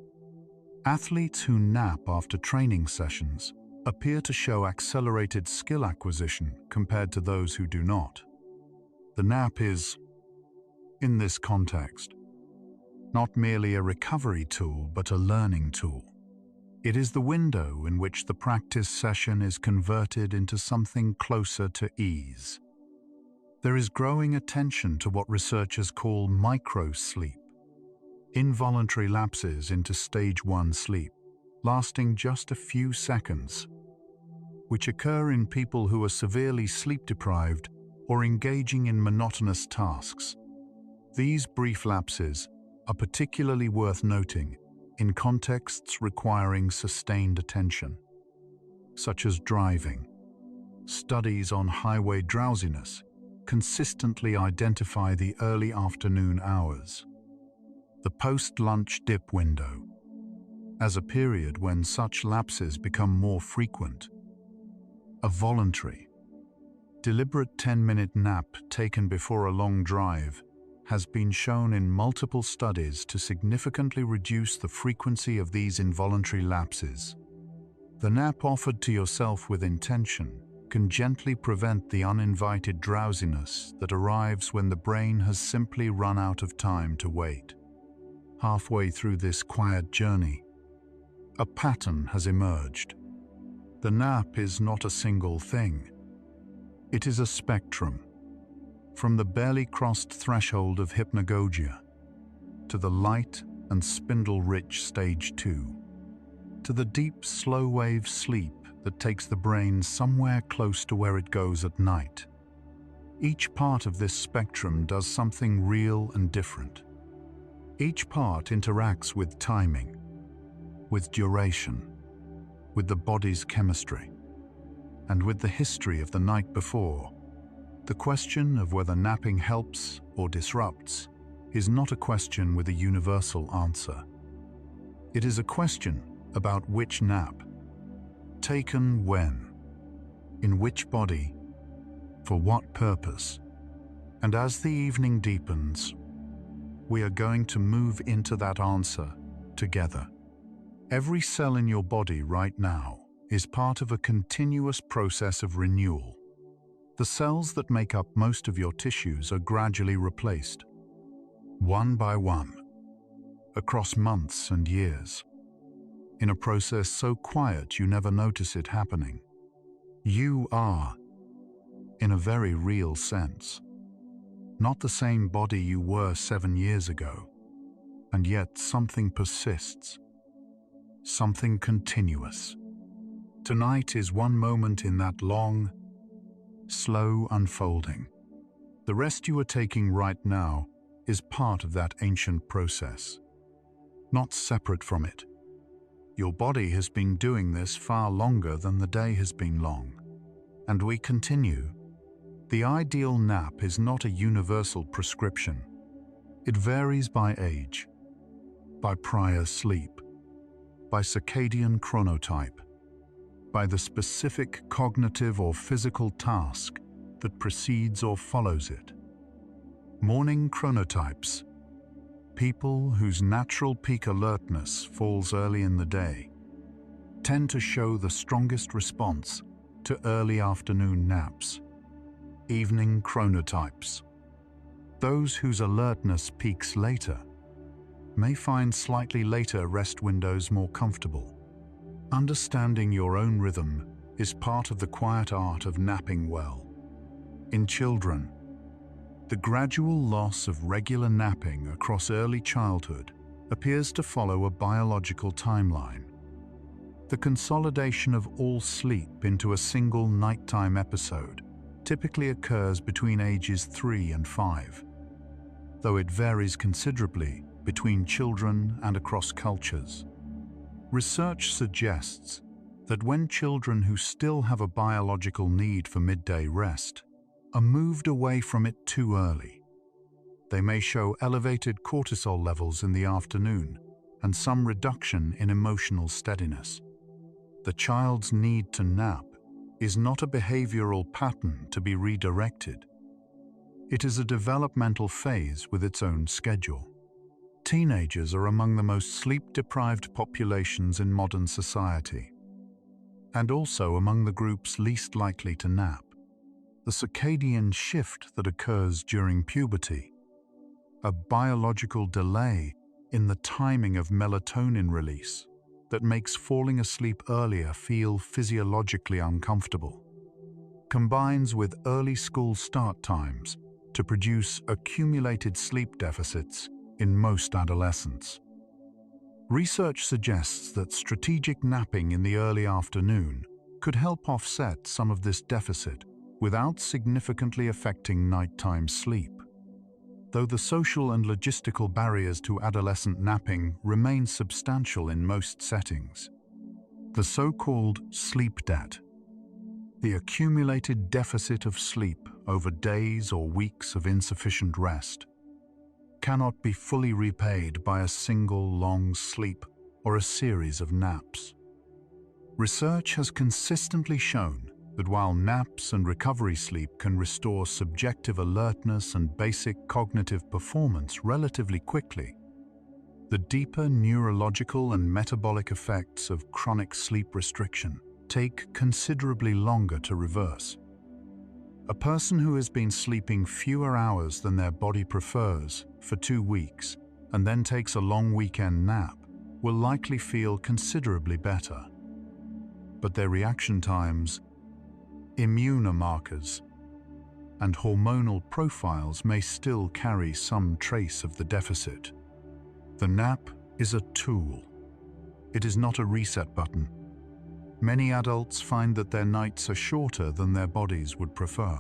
Athletes who nap after training sessions appear to show accelerated skill acquisition compared to those who do not. The nap is, in this context, not merely a recovery tool but a learning tool. It is the window in which the practice session is converted into something closer to ease. There is growing attention to what researchers call micro-sleep, involuntary lapses into stage 1 sleep, lasting just a few seconds, which occur in people who are severely sleep-deprived or engaging in monotonous tasks. These brief lapses are particularly worth noting in contexts requiring sustained attention, such as driving. Studies on highway drowsiness consistently identify the early afternoon hours, the post-lunch dip window, as a period when such lapses become more frequent. A voluntary, deliberate 10-minute nap taken before a long drive has been shown in multiple studies to significantly reduce the frequency of these involuntary lapses. The nap offered to yourself with intention can gently prevent the uninvited drowsiness that arrives when the brain has simply run out of time to wait. Halfway through this quiet journey, a pattern has emerged. The nap is not a single thing. It is a spectrum, from the barely crossed threshold of hypnagogia to the light and spindle-rich stage 2, to the deep slow-wave sleep that takes the brain somewhere close to where it goes at night. Each part of this spectrum does something real and different. Each part interacts with timing, with duration, with the body's chemistry, and with the history of the night before. The question of whether napping helps or disrupts is not a question with a universal answer. It is a question about which nap, taken when, in which body, for what purpose. And as the evening deepens, we are going to move into that answer together. Every cell in your body right now is part of a continuous process of renewal. The cells that make up most of your tissues are gradually replaced, one by one, across months and years, in a process so quiet you never notice it happening. You are, in a very real sense, not the same body you were 7 years ago, and yet something persists, something continuous. Tonight is one moment in that long, slow unfolding. The rest you are taking right now is part of that ancient process, not separate from it. Your body has been doing this far longer than the day has been long, and we continue. The ideal nap is not a universal prescription. It varies by age, by prior sleep, by circadian chronotype, by the specific cognitive or physical task that precedes or follows it. Morning chronotypes, people whose natural peak alertness falls early in the day, tend to show the strongest response to early afternoon naps. Evening chronotypes, those whose alertness peaks later, may find slightly later rest windows more comfortable. Understanding your own rhythm is part of the quiet art of napping well. In children, the gradual loss of regular napping across early childhood appears to follow a biological timeline. The consolidation of all sleep into a single nighttime episode typically occurs between ages 3 and 5, though it varies considerably between children and across cultures. Research suggests that when children who still have a biological need for midday rest are moved away from it too early, they may show elevated cortisol levels in the afternoon and some reduction in emotional steadiness. The child's need to nap is not a behavioral pattern to be redirected. It is a developmental phase with its own schedule. Teenagers are among the most sleep-deprived populations in modern society, and also among the groups least likely to nap. The circadian shift that occurs during puberty, a biological delay in the timing of melatonin release that makes falling asleep earlier feel physiologically uncomfortable, combines with early school start times to produce accumulated sleep deficits in most adolescents. Research suggests that strategic napping in the early afternoon could help offset some of this deficit without significantly affecting nighttime sleep. Though the social and logistical barriers to adolescent napping remain substantial in most settings, the so-called sleep debt, the accumulated deficit of sleep over days or weeks of insufficient rest, cannot be fully repaid by a single long sleep or a series of naps. Research has consistently shown that while naps and recovery sleep can restore subjective alertness and basic cognitive performance relatively quickly, the deeper neurological and metabolic effects of chronic sleep restriction take considerably longer to reverse. A person who has been sleeping fewer hours than their body prefers for 2 weeks and then takes a long weekend nap will likely feel considerably better. But their reaction times, immunomarkers, and hormonal profiles may still carry some trace of the deficit. The nap is a tool. It is not a reset button. Many adults find that their nights are shorter than their bodies would prefer.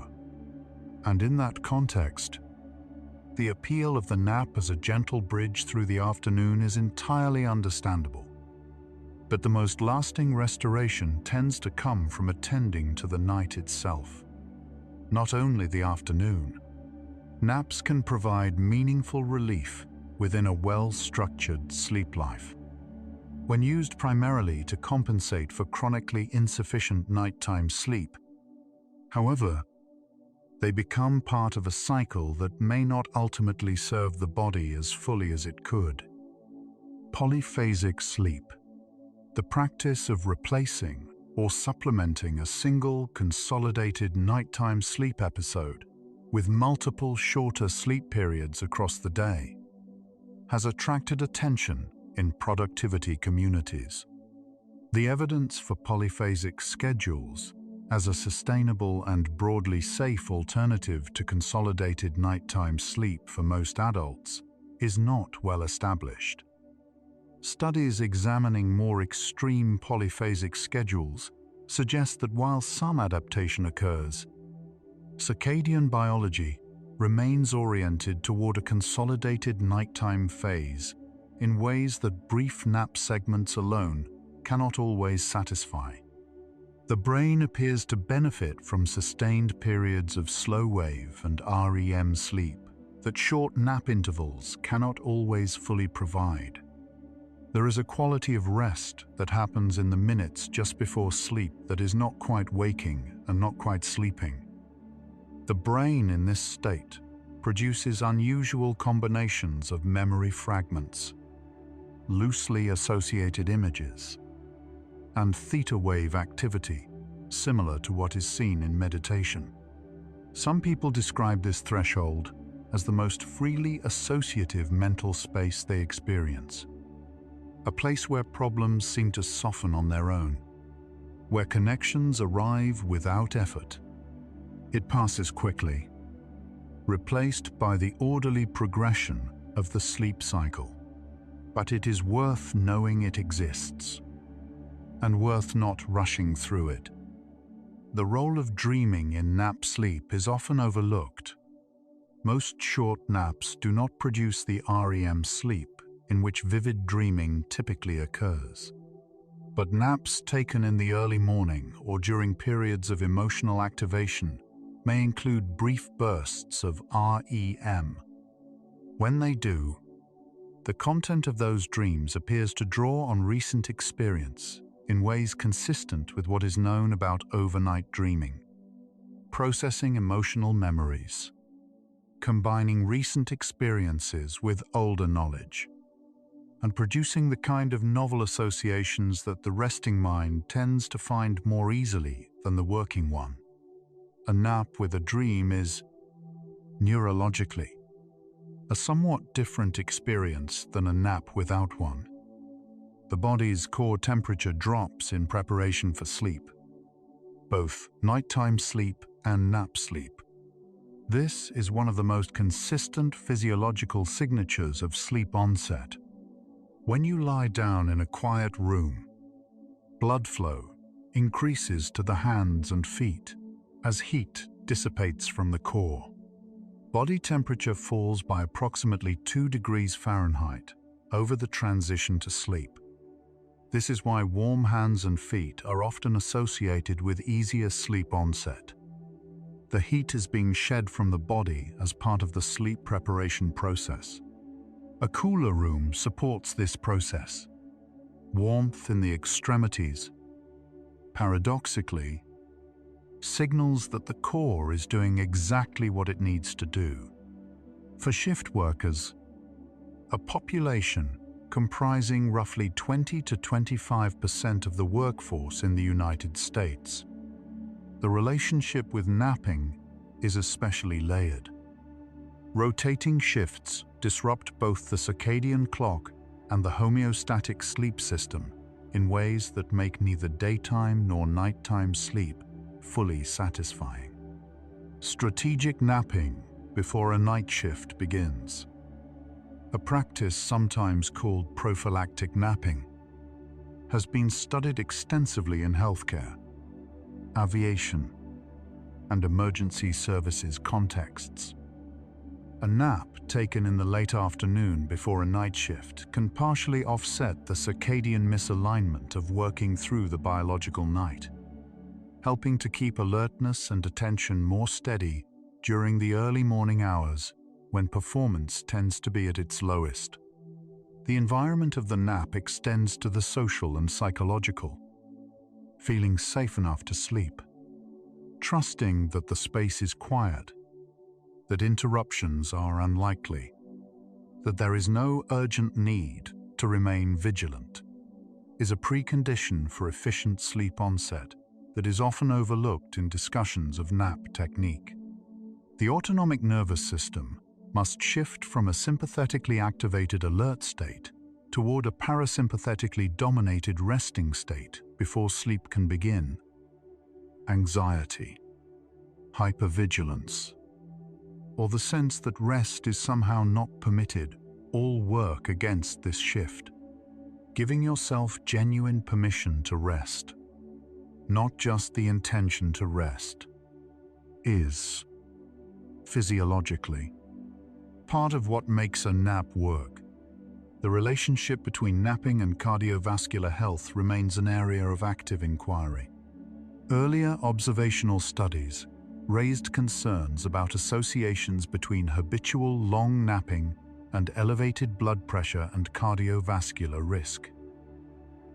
And in that context, the appeal of the nap as a gentle bridge through the afternoon is entirely understandable. but the most lasting restoration tends to come from attending to the night itself, not only the afternoon. Naps can provide meaningful relief within a well-structured sleep life. When used primarily to compensate for chronically insufficient nighttime sleep, however, they become part of a cycle that may not ultimately serve the body as fully as it could. Polyphasic sleep, the practice of replacing or supplementing a single consolidated nighttime sleep episode with multiple shorter sleep periods across the day, has attracted attention in productivity communities. The evidence for polyphasic schedules as a sustainable and broadly safe alternative to consolidated nighttime sleep for most adults is not well established. Studies examining more extreme polyphasic schedules suggest that while some adaptation occurs, circadian biology remains oriented toward a consolidated nighttime phase in ways that brief nap segments alone cannot always satisfy. The brain appears to benefit from sustained periods of slow wave and REM sleep that short nap intervals cannot always fully provide. There is a quality of rest that happens in the minutes just before sleep that is not quite waking and not quite sleeping. The brain in this state produces unusual combinations of memory fragments, loosely associated images, and theta wave activity, similar to what is seen in meditation. Some people describe this threshold as the most freely associative mental space they experience, a place where problems seem to soften on their own, where connections arrive without effort. It passes quickly, replaced by the orderly progression of the sleep cycle. But it is worth knowing it exists, and worth not rushing through it. The role of dreaming in nap sleep is often overlooked. Most short naps do not produce the REM sleep in which vivid dreaming typically occurs. But naps taken in the early morning or during periods of emotional activation may include brief bursts of REM. When they do, the content of those dreams appears to draw on recent experience in ways consistent with what is known about overnight dreaming, processing emotional memories, combining recent experiences with older knowledge, and producing the kind of novel associations that the resting mind tends to find more easily than the working one. A nap with a dream is, neurologically, a somewhat different experience than a nap without one. The body's core temperature drops in preparation for sleep, both nighttime sleep and nap sleep. This is one of the most consistent physiological signatures of sleep onset. When you lie down in a quiet room, blood flow increases to the hands and feet as heat dissipates from the core. Body temperature falls by approximately 2 degrees Fahrenheit over the transition to sleep. This is why warm hands and feet are often associated with easier sleep onset. The heat is being shed from the body as part of the sleep preparation process. A cooler room supports this process. Warmth in the extremities, paradoxically, signals that the core is doing exactly what it needs to do. For shift workers, a population comprising roughly 20 to 25% of the workforce in the United States, the relationship with napping is especially layered. Rotating shifts disrupt both the circadian clock and the homeostatic sleep system in ways that make neither daytime nor nighttime sleep fully satisfying. Strategic napping before a night shift begins. A practice sometimes called prophylactic napping has been studied extensively in healthcare, aviation, and emergency services contexts. A nap taken in the late afternoon before a night shift can partially offset the circadian misalignment of working through the biological night, helping to keep alertness and attention more steady during the early morning hours when performance tends to be at its lowest. The environment of the nap extends to the social and psychological, feeling safe enough to sleep, trusting that the space is quiet, that interruptions are unlikely, that there is no urgent need to remain vigilant, is a precondition for efficient sleep onset that is often overlooked in discussions of nap technique. The autonomic nervous system must shift from a sympathetically activated alert state toward a parasympathetically dominated resting state before sleep can begin. Anxiety, hypervigilance, or the sense that rest is somehow not permitted all work against this shift. Giving yourself genuine permission to rest, not just the intention to rest, is, physiologically, part of what makes a nap work. The relationship between napping and cardiovascular health remains an area of active inquiry. Earlier observational studies raised concerns about associations between habitual long napping and elevated blood pressure and cardiovascular risk.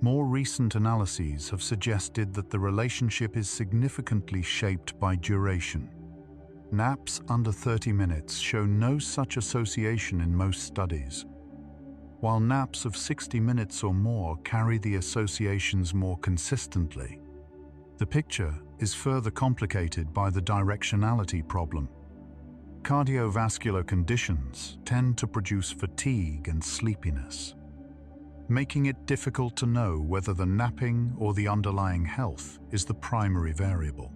More recent analyses have suggested that the relationship is significantly shaped by duration. Naps under 30 minutes show no such association in most studies, while naps of 60 minutes or more carry the associations more consistently. The picture is further complicated by the directionality problem. Cardiovascular conditions tend to produce fatigue and sleepiness, making it difficult to know whether the napping or the underlying health is the primary variable.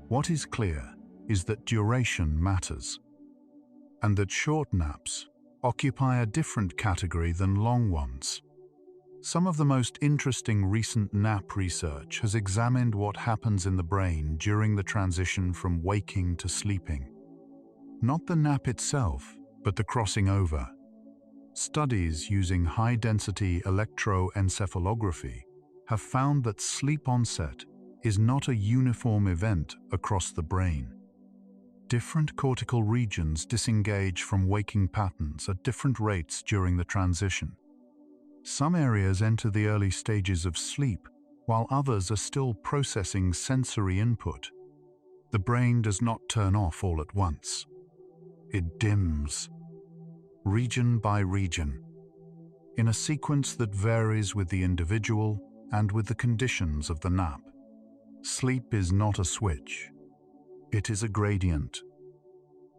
What is clear is that duration matters, and that short naps occupy a different category than long ones. Some of the most interesting recent nap research has examined what happens in the brain during the transition from waking to sleeping. Not the nap itself, but the crossing over. Studies using high-density electroencephalography have found that sleep onset is not a uniform event across the brain. Different cortical regions disengage from waking patterns at different rates during the transition. Some areas enter the early stages of sleep, while others are still processing sensory input. The brain does not turn off all at once. It dims, region by region, in a sequence that varies with the individual and with the conditions of the nap. Sleep is not a switch. It is a gradient.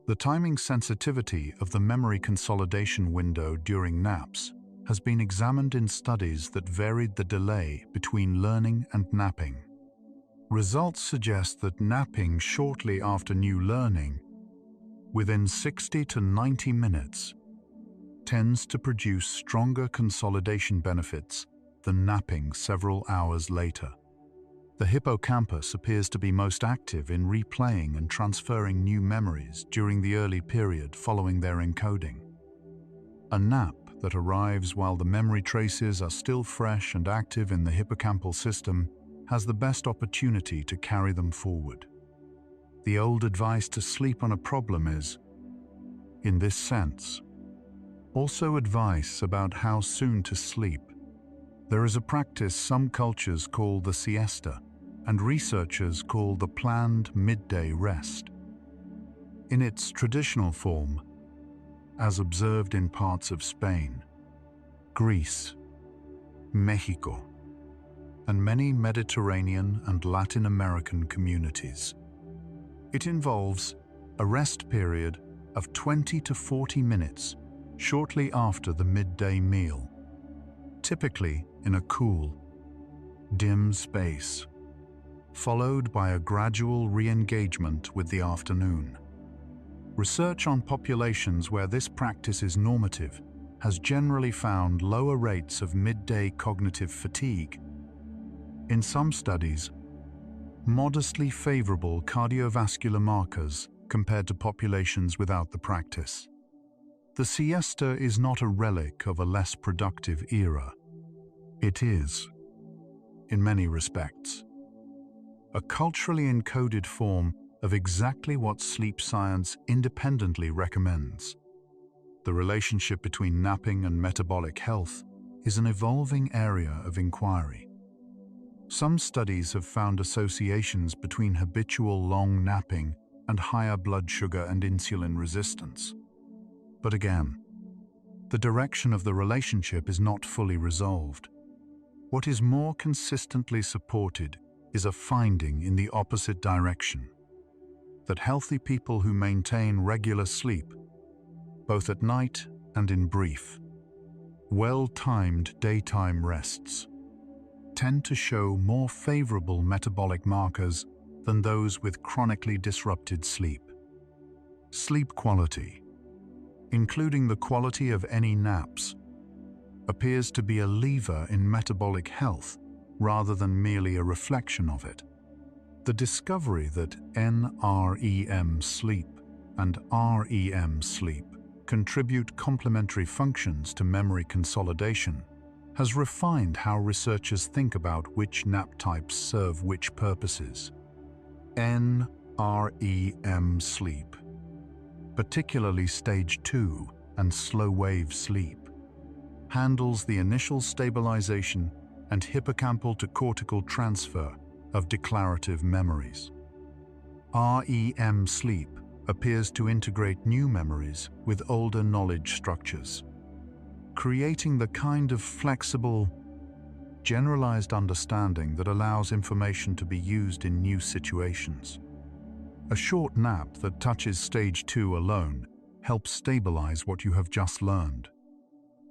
The timing sensitivity of the memory consolidation window during naps has been examined in studies that varied the delay between learning and napping. Results suggest that napping shortly after new learning, within 60 to 90 minutes, tends to produce stronger consolidation benefits than napping several hours later. The hippocampus appears to be most active in replaying and transferring new memories during the early period following their encoding. A nap that arrives while the memory traces are still fresh and active in the hippocampal system has the best opportunity to carry them forward. The old advice to sleep on a problem is, in this sense, also advice about how soon to sleep. There is a practice some cultures call the siesta, and researchers call the planned midday rest. In its traditional form, as observed in parts of Spain, Greece, Mexico, and many Mediterranean and Latin American communities, it involves a rest period of 20 to 40 minutes shortly after the midday meal, typically in a cool, dim space, followed by a gradual re-engagement with the afternoon. Research on populations where this practice is normative has generally found lower rates of midday cognitive fatigue. In some studies, modestly favorable cardiovascular markers compared to populations without the practice. The siesta is not a relic of a less productive era. It is, in many respects, a culturally encoded form of exactly what sleep science independently recommends. The relationship between napping and metabolic health is an evolving area of inquiry. Some studies have found associations between habitual long napping and higher blood sugar and insulin resistance. But again, the direction of the relationship is not fully resolved. What is more consistently supported is a finding in the opposite direction, that healthy people who maintain regular sleep, both at night and in brief, well-timed daytime rests, tend to show more favorable metabolic markers than those with chronically disrupted sleep. Sleep quality, including the quality of any naps, appears to be a lever in metabolic health rather than merely a reflection of it. The discovery that NREM sleep and REM sleep contribute complementary functions to memory consolidation has refined how researchers think about which nap types serve which purposes. NREM sleep, particularly stage 2 and slow-wave sleep, handles the initial stabilization and hippocampal to cortical transfer of declarative memories. REM sleep appears to integrate new memories with older knowledge structures, creating the kind of flexible, generalized understanding that allows information to be used in new situations. A short nap that touches stage 2 alone helps stabilize what you have just learned.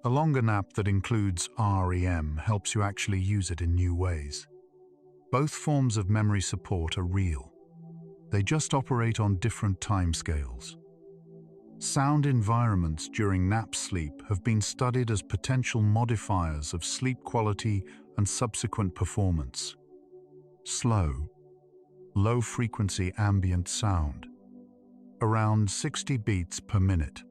A longer nap that includes REM helps you actually use it in new ways. Both forms of memory support are real. They just operate on different timescales. Sound environments during nap sleep have been studied as potential modifiers of sleep quality and subsequent performance. Slow, low-frequency ambient sound, around 60 beats per minute,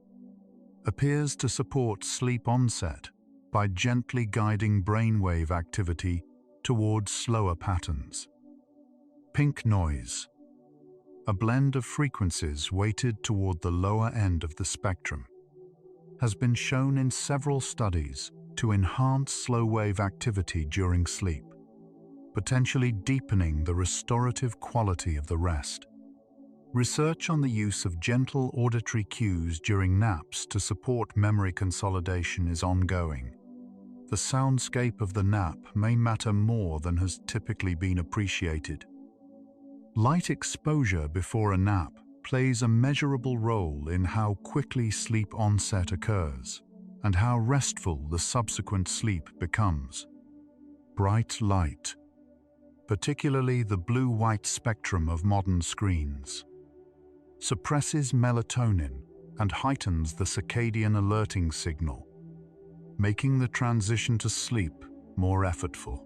appears to support sleep onset by gently guiding brainwave activity towards slower patterns. Pink noise, a blend of frequencies weighted toward the lower end of the spectrum, has been shown in several studies to enhance slow-wave activity during sleep, potentially deepening the restorative quality of the rest. Research on the use of gentle auditory cues during naps to support memory consolidation is ongoing. The soundscape of the nap may matter more than has typically been appreciated. Light exposure before a nap plays a measurable role in how quickly sleep onset occurs and how restful the subsequent sleep becomes. Bright light, particularly the blue-white spectrum of modern screens, suppresses melatonin and heightens the circadian alerting signal, making the transition to sleep more effortful.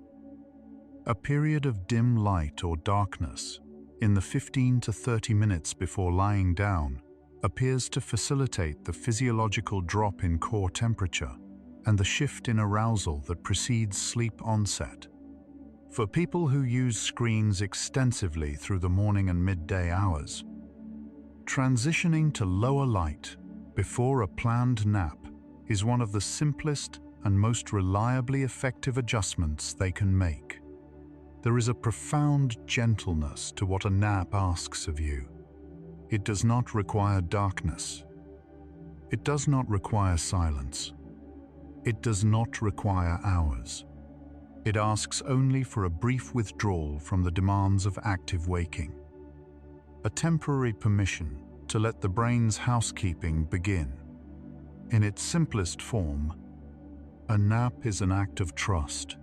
A period of dim light or darkness in the 15 to 30 minutes before lying down appears to facilitate the physiological drop in core temperature and the shift in arousal that precedes sleep onset. For people who use screens extensively through the morning and midday hours, transitioning to lower light before a planned nap is one of the simplest and most reliably effective adjustments they can make. There is a profound gentleness to what a nap asks of you. It does not require darkness. It does not require silence. It does not require hours. It asks only for a brief withdrawal from the demands of active waking. A temporary permission to let the brain's housekeeping begin. In its simplest form, a nap is an act of trust.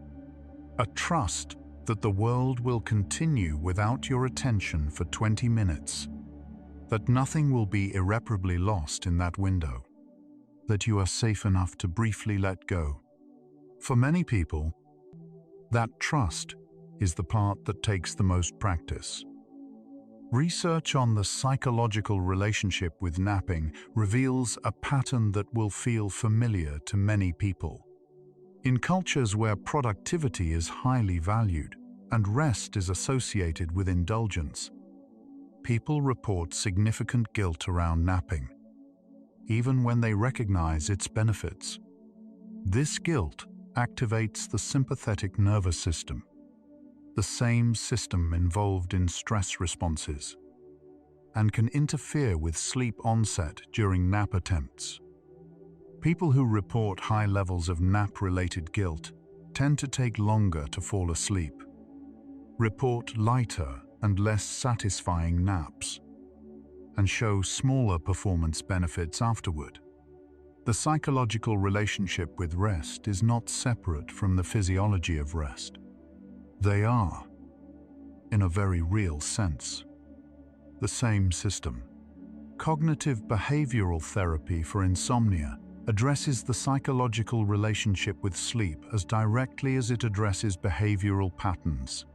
A trust that the world will continue without your attention for 20 minutes, that nothing will be irreparably lost in that window, that you are safe enough to briefly let go. For many people, that trust is the part that takes the most practice. Research on the psychological relationship with napping reveals a pattern that will feel familiar to many people. In cultures where productivity is highly valued and rest is associated with indulgence, people report significant guilt around napping, even when they recognize its benefits. This guilt activates the sympathetic nervous system, the same system involved in stress responses, and can interfere with sleep onset during nap attempts. People who report high levels of nap-related guilt tend to take longer to fall asleep, report lighter and less satisfying naps, and show smaller performance benefits afterward. The psychological relationship with rest is not separate from the physiology of rest. They are, in a very real sense, the same system. Cognitive behavioral therapy for insomnia addresses the psychological relationship with sleep as directly as it addresses behavioral patterns.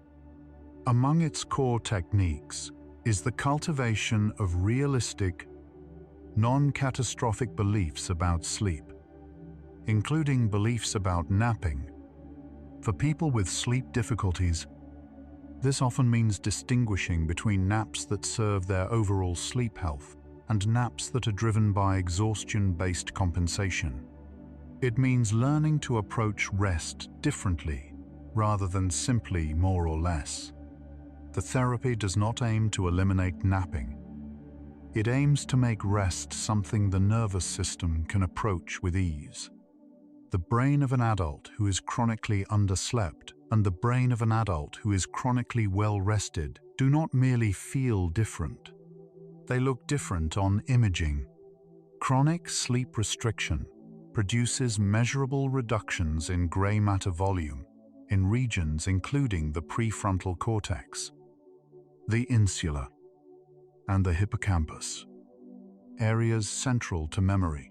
Among its core techniques is the cultivation of realistic, non-catastrophic beliefs about sleep, including beliefs about napping. For people with sleep difficulties, this often means distinguishing between naps that serve their overall sleep health and naps that are driven by exhaustion-based compensation. It means learning to approach rest differently rather than simply more or less. The therapy does not aim to eliminate napping. It aims to make rest something the nervous system can approach with ease. The brain of an adult who is chronically underslept and the brain of an adult who is chronically well-rested do not merely feel different. They look different on imaging. Chronic sleep restriction produces measurable reductions in gray matter volume in regions including the prefrontal cortex, the insula, and the hippocampus, areas central to memory,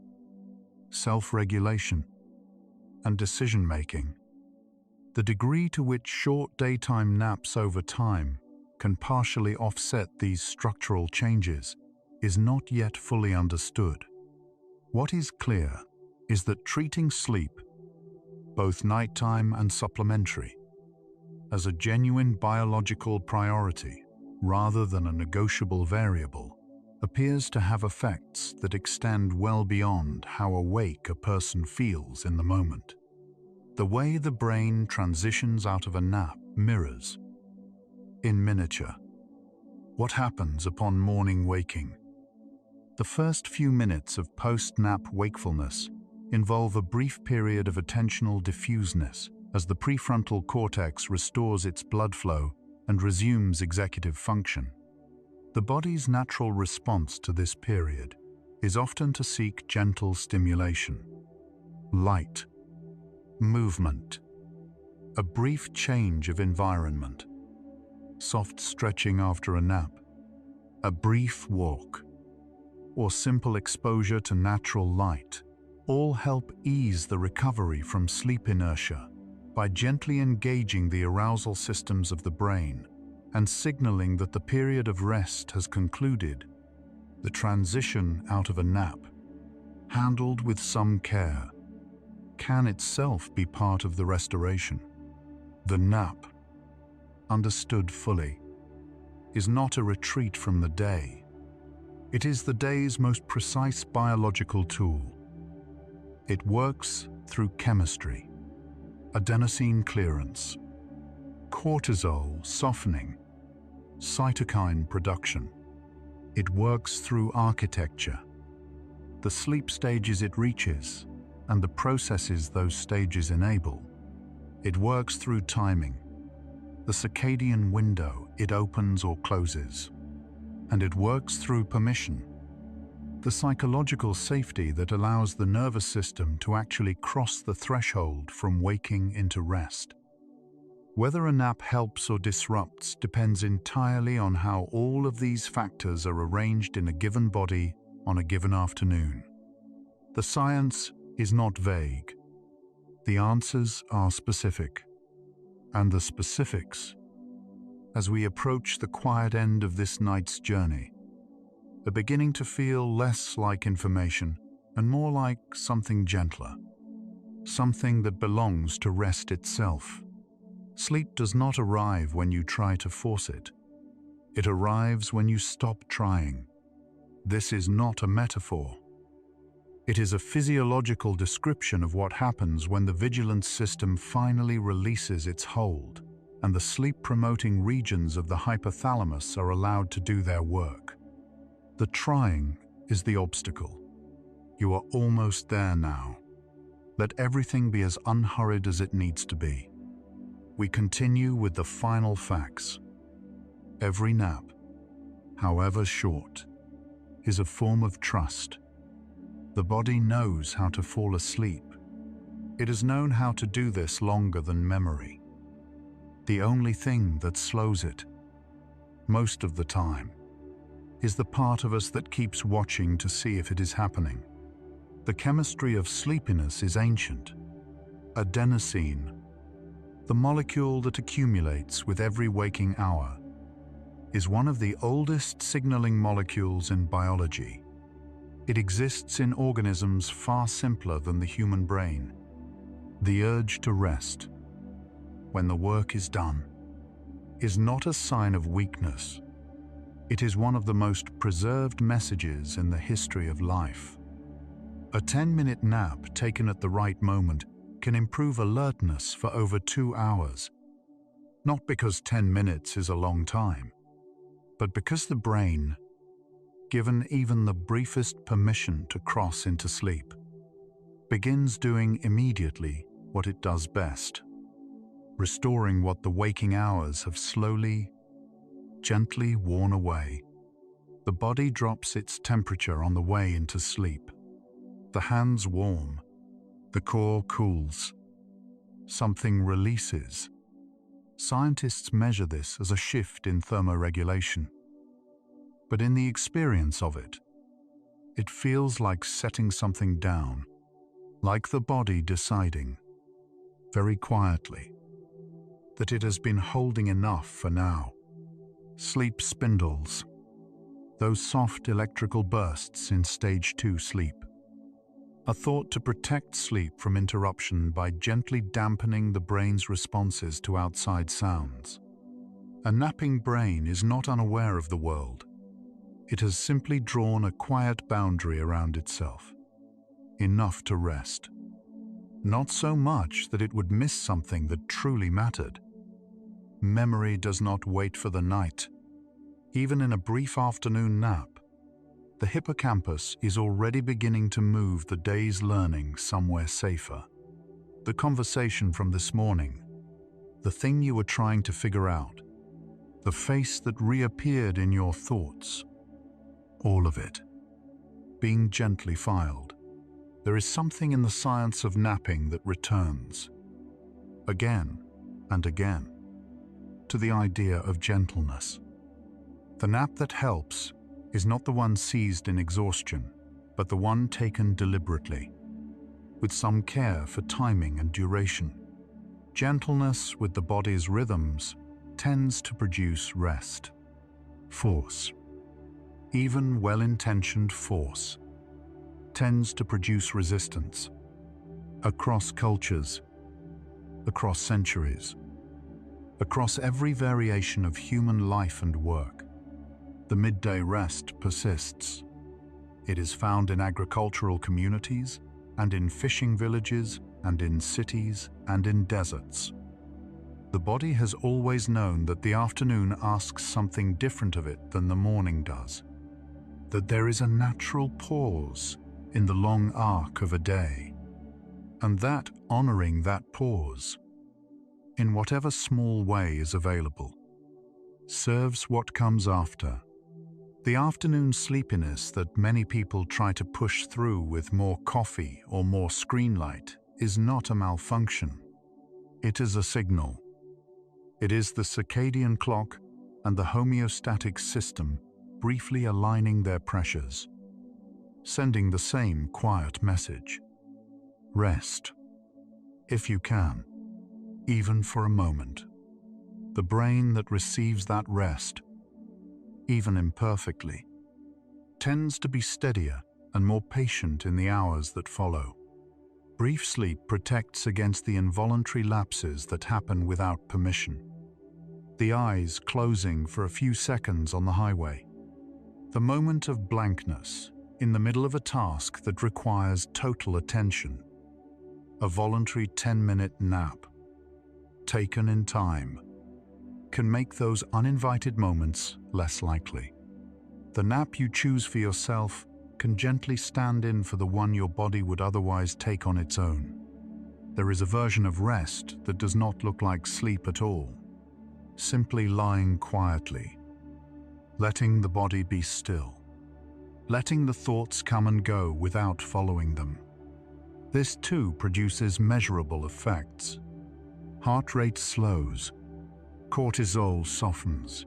self-regulation, and decision-making. The degree to which short daytime naps over time can partially offset these structural changes is not yet fully understood. What is clear is that treating sleep, both nighttime and supplementary, as a genuine biological priority rather than a negotiable variable, appears to have effects that extend well beyond how awake a person feels in the moment. The way the brain transitions out of a nap mirrors, in miniature, what happens upon morning waking. The first few minutes of post-nap wakefulness involve a brief period of attentional diffuseness as the prefrontal cortex restores its blood flow and resumes executive function. The body's natural response to this period is often to seek gentle stimulation, light, movement, a brief change of environment, soft stretching after a nap, a brief walk, or simple exposure to natural light, all help ease the recovery from sleep inertia by gently engaging the arousal systems of the brain and signaling that the period of rest has concluded. The transition out of a nap, handled with some care, can itself be part of the restoration. The nap, understood fully, is not a retreat from the day. It is the day's most precise biological tool. It works through chemistry, adenosine clearance, cortisol softening, cytokine production. It works through architecture, the sleep stages it reaches, and the processes those stages enable. It works through timing, the circadian window it opens or closes. And it works through permission, the psychological safety that allows the nervous system to actually cross the threshold from waking into rest. Whether a nap helps or disrupts depends entirely on how all of these factors are arranged in a given body on a given afternoon. The science is not vague. The answers are specific, and the specifics as we approach the quiet end of this night's journey, are beginning to feel less like information and more like something gentler, something that belongs to rest itself. Sleep does not arrive when you try to force it. It arrives when you stop trying. This is not a metaphor. It is a physiological description of what happens when the vigilance system finally releases its hold and the sleep-promoting regions of the hypothalamus are allowed to do their work. The trying is the obstacle. You are almost there now. Let everything be as unhurried as it needs to be. We continue with the final facts. Every nap, however short, is a form of trust. The body knows how to fall asleep. It has known how to do this longer than memory. The only thing that slows it, most of the time, is the part of us that keeps watching to see if it is happening. The chemistry of sleepiness is ancient. Adenosine, the molecule that accumulates with every waking hour, is one of the oldest signaling molecules in biology. It exists in organisms far simpler than the human brain. The urge to rest, when the work is done, is not a sign of weakness. It is one of the most preserved messages in the history of life. A 10-minute nap taken at the right moment can improve alertness for over 2 hours. Not because 10 minutes is a long time, but because the brain, given even the briefest permission to cross into sleep, begins doing immediately what it does best, restoring what the waking hours have slowly, gently worn away. The body drops its temperature on the way into sleep. The hands warm, the core cools. Something releases. Scientists measure this as a shift in thermoregulation. But in the experience of it, it feels like setting something down, like the body deciding, very quietly, that it has been holding enough for now. Sleep spindles, those soft electrical bursts in stage 2 sleep, are thought to protect sleep from interruption by gently dampening the brain's responses to outside sounds. A napping brain is not unaware of the world. It has simply drawn a quiet boundary around itself, enough to rest. Not so much that it would miss something that truly mattered. Memory does not wait for the night. Even in a brief afternoon nap, the hippocampus is already beginning to move the day's learning somewhere safer. The conversation from this morning, the thing you were trying to figure out, the face that reappeared in your thoughts, all of it, being gently filed. There is something in the science of napping that returns, again and again, to the idea of gentleness. The nap that helps is not the one seized in exhaustion, but the one taken deliberately, with some care for timing and duration. Gentleness with the body's rhythms tends to produce rest. Force, even well-intentioned force, tends to produce resistance. Across cultures, across centuries, across every variation of human life and work, the midday rest persists. It is found in agricultural communities, and in fishing villages, and in cities, and in deserts. The body has always known that the afternoon asks something different of it than the morning does. That there is a natural pause in the long arc of a day, and that honoring that pause, in whatever small way is available, serves what comes after. The afternoon sleepiness that many people try to push through with more coffee or more screen light is not a malfunction. It is a signal. It is the circadian clock and the homeostatic system briefly aligning their pressures, sending the same quiet message. Rest, if you can, even for a moment. The brain that receives that rest, even imperfectly, tends to be steadier and more patient in the hours that follow. Brief sleep protects against the involuntary lapses that happen without permission. The eyes closing for a few seconds on the highway. The moment of blankness in the middle of a task that requires total attention. A voluntary 10-minute nap, taken in time, can make those uninvited moments less likely. The nap you choose for yourself can gently stand in for the one your body would otherwise take on its own. There is a version of rest that does not look like sleep at all. Simply lying quietly, letting the body be still, letting the thoughts come and go without following them. This too produces measurable effects. Heart rate slows, cortisol softens,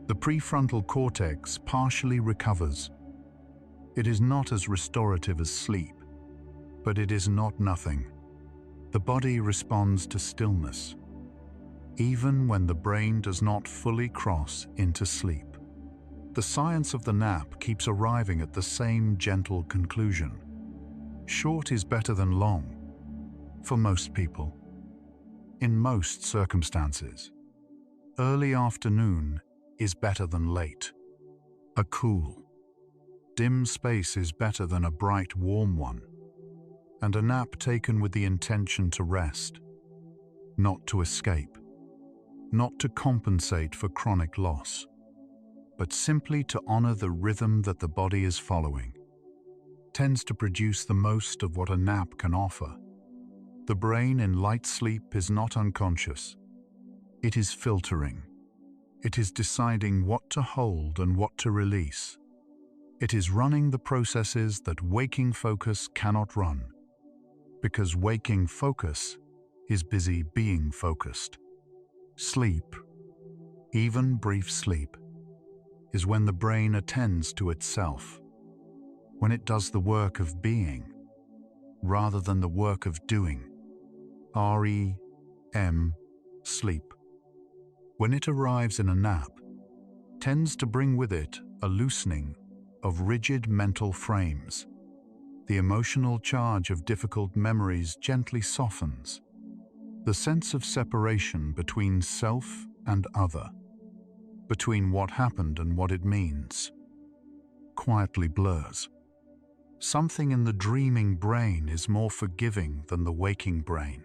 the prefrontal cortex partially recovers. It is not as restorative as sleep, but it is not nothing. The body responds to stillness, even when the brain does not fully cross into sleep. The science of the nap keeps arriving at the same gentle conclusion. Short is better than long, for most people, in most circumstances. Early afternoon is better than late. A cool, dim space is better than a bright, warm one. And a nap taken with the intention to rest, not to escape, not to compensate for chronic loss, but simply to honor the rhythm that the body is following, tends to produce the most of what a nap can offer. The brain in light sleep is not unconscious. It is filtering. It is deciding what to hold and what to release. It is running the processes that waking focus cannot run, because waking focus is busy being focused. Sleep, even brief sleep, is when the brain attends to itself, when it does the work of being rather than the work of doing. REM, sleep, when it arrives in a nap, tends to bring with it a loosening of rigid mental frames. The emotional charge of difficult memories gently softens. The sense of separation between self and other, between what happened and what it means, quietly blurs. Something in the dreaming brain is more forgiving than the waking brain,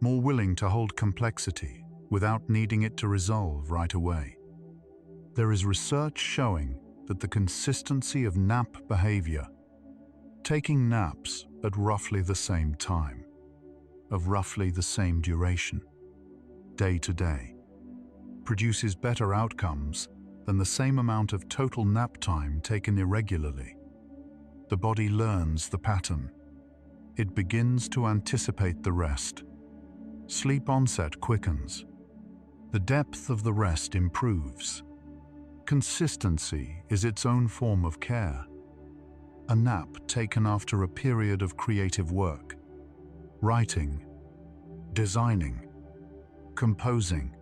more willing to hold complexity without needing it to resolve right away. There is research showing that the consistency of nap behavior, taking naps at roughly the same time, of roughly the same duration, day to day, produces better outcomes than the same amount of total nap time taken irregularly. The body learns the pattern. It begins to anticipate the rest. Sleep onset quickens. The depth of the rest improves. Consistency is its own form of care. A nap taken after a period of creative work, writing, designing, composing,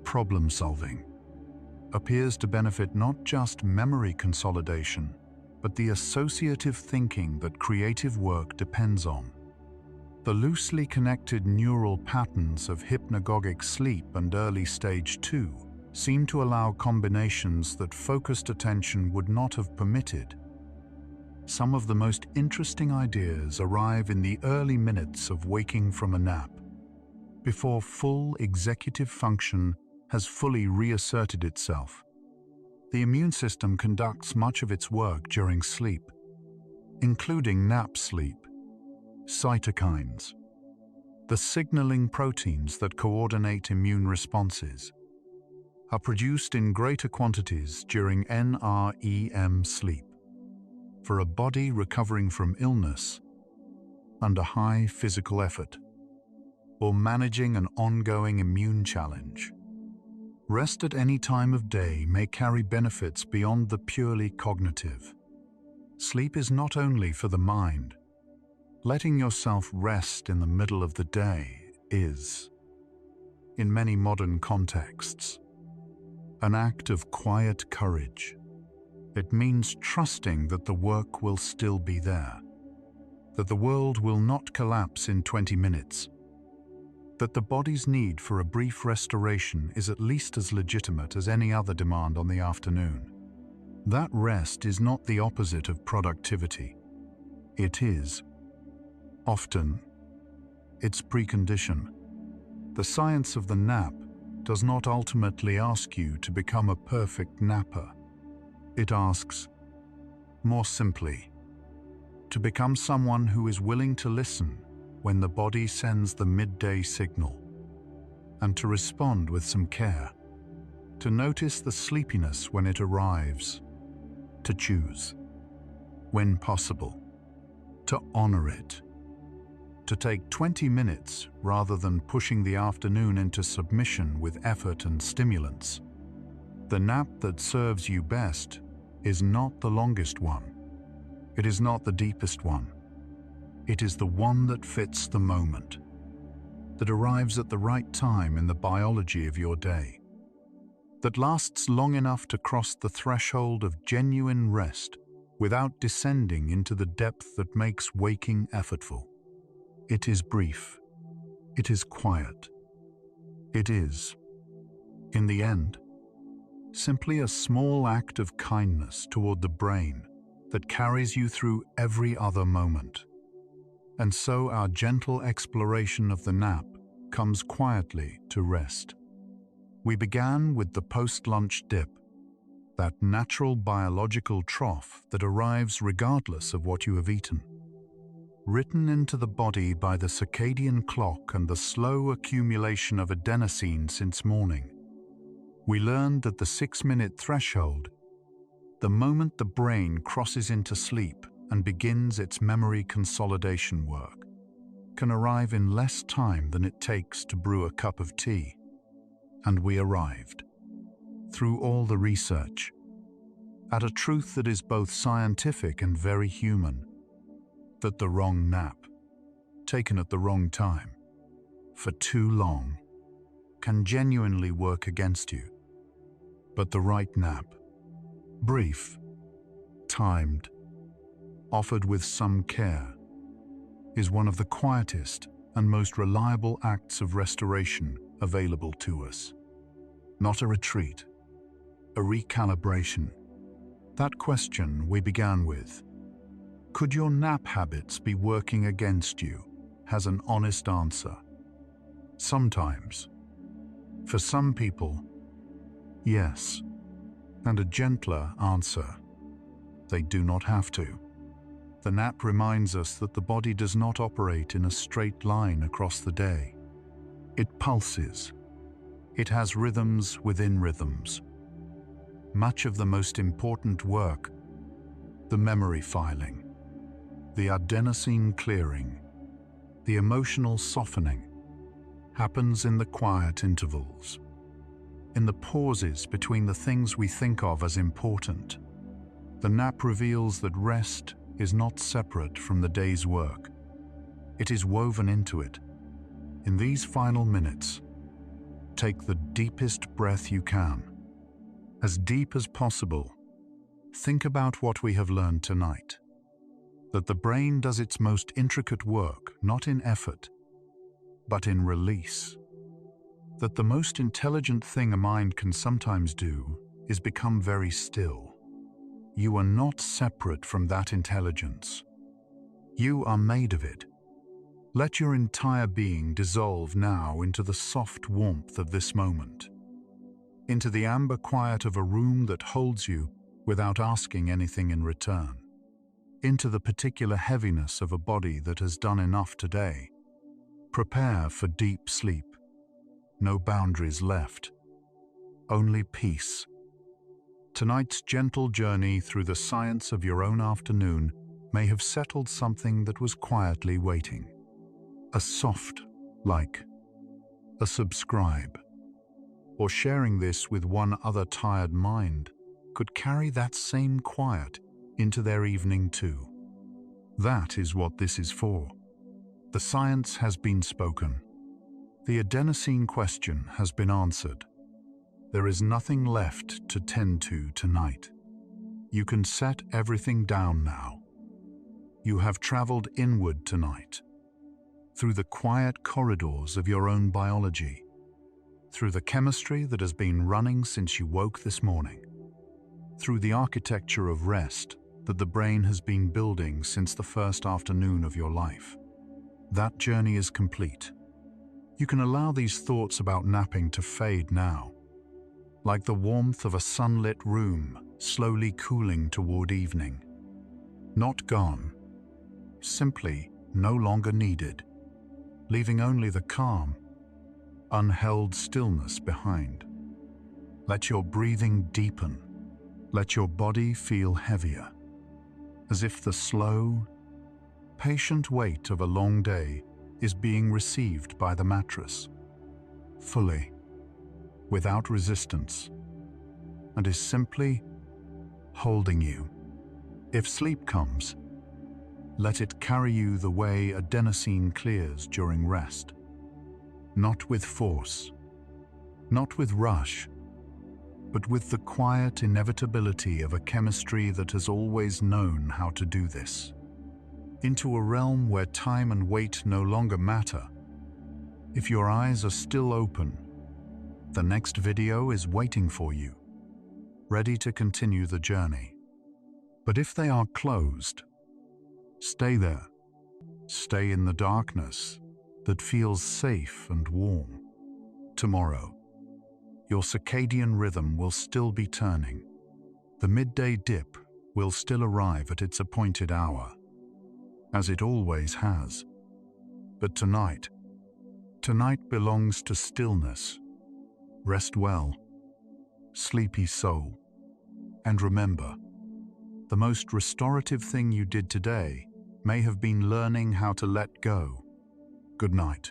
problem-solving, appears to benefit not just memory consolidation, but the associative thinking that creative work depends on. The loosely connected neural patterns of hypnagogic sleep and early stage 2 seem to allow combinations that focused attention would not have permitted. Some of the most interesting ideas arrive in the early minutes of waking from a nap, before full executive function has fully reasserted itself. The immune system conducts much of its work during sleep, including nap sleep. Cytokines, the signaling proteins that coordinate immune responses, are produced in greater quantities during NREM sleep. For a body recovering from illness, under high physical effort, or managing an ongoing immune challenge, rest at any time of day may carry benefits beyond the purely cognitive. Sleep is not only for the mind. Letting yourself rest in the middle of the day is. in many modern contexts. An act of quiet courage. It means trusting that the work will still be there, that the world will not collapse in 20 minutes, that the body's need for a brief restoration is at least as legitimate as any other demand on the afternoon. That rest is not the opposite of productivity. It is, often, its precondition. The science of the nap does not ultimately ask you to become a perfect napper. It asks, more simply, to become someone who is willing to listen when the body sends the midday signal, and to respond with some care, to notice the sleepiness when it arrives, to choose, when possible, to honor it, to take 20 minutes rather than pushing the afternoon into submission with effort and stimulants. The nap that serves you best is not the longest one. It is not the deepest one. It is the one that fits the moment, that arrives at the right time in the biology of your day, that lasts long enough to cross the threshold of genuine rest without descending into the depth that makes waking effortful. It is brief. It is quiet. It is, in the end, simply a small act of kindness toward the brain that carries you through every other moment. And so our gentle exploration of the nap comes quietly to rest. We began with the post-lunch dip, that natural biological trough that arrives regardless of what you have eaten. Written into the body by the circadian clock and the slow accumulation of adenosine since morning, we learned that the 6-minute threshold, the moment the brain crosses into sleep and begins its memory consolidation work, can arrive in less time than it takes to brew a cup of tea. And we arrived, through all the research, at a truth that is both scientific and very human, that the wrong nap, taken at the wrong time, for too long, can genuinely work against you. But the right nap, brief, timed, offered with some care, is one of the quietest and most reliable acts of restoration available to us. Not a retreat, a recalibration. That question we began with, could your nap habits be working against you, has an honest answer. Sometimes. For some people, yes. And a gentler answer, they do not have to. The nap reminds us that the body does not operate in a straight line across the day. It pulses. It has rhythms within rhythms. Much of the most important work, the memory filing, the adenosine clearing, the emotional softening, happens in the quiet intervals, in the pauses between the things we think of as important. The nap reveals that rest is not separate from the day's work. It is woven into it. In these final minutes, take the deepest breath you can. As deep as possible, think about what we have learned tonight. That the brain does its most intricate work not in effort, but in release. That the most intelligent thing a mind can sometimes do is become very still. You are not separate from that intelligence. You are made of it. Let your entire being dissolve now into the soft warmth of this moment, into the amber quiet of a room that holds you without asking anything in return, into the particular heaviness of a body that has done enough today. Prepare for deep sleep. No boundaries left, only peace. Tonight's gentle journey through the science of your own afternoon may have settled something that was quietly waiting. A soft like, a subscribe, or sharing this with one other tired mind could carry that same quiet into their evening too. That is what this is for. The science has been spoken. The adenosine question has been answered. There is nothing left to tend to tonight. You can set everything down now. You have traveled inward tonight, through the quiet corridors of your own biology, through the chemistry that has been running since you woke this morning, through the architecture of rest that the brain has been building since the first afternoon of your life. That journey is complete. You can allow these thoughts about napping to fade now, like the warmth of a sunlit room slowly cooling toward evening. Not gone, simply no longer needed, leaving only the calm, unheld stillness behind. Let your breathing deepen. Let your body feel heavier, as if the slow, patient weight of a long day is being received by the mattress, fully, without resistance, and is simply holding you. If sleep comes, let it carry you the way adenosine clears during rest. Not with force, not with rush, but with the quiet inevitability of a chemistry that has always known how to do this. Into a realm where time and weight no longer matter. If your eyes are still open, the next video is waiting for you, ready to continue the journey. But if they are closed, stay there. Stay in the darkness that feels safe and warm. Tomorrow, your circadian rhythm will still be turning. The midday dip will still arrive at its appointed hour, as it always has. But tonight belongs to stillness. Rest well, sleepy soul. And remember, the most restorative thing you did today may have been learning how to let go. Good night.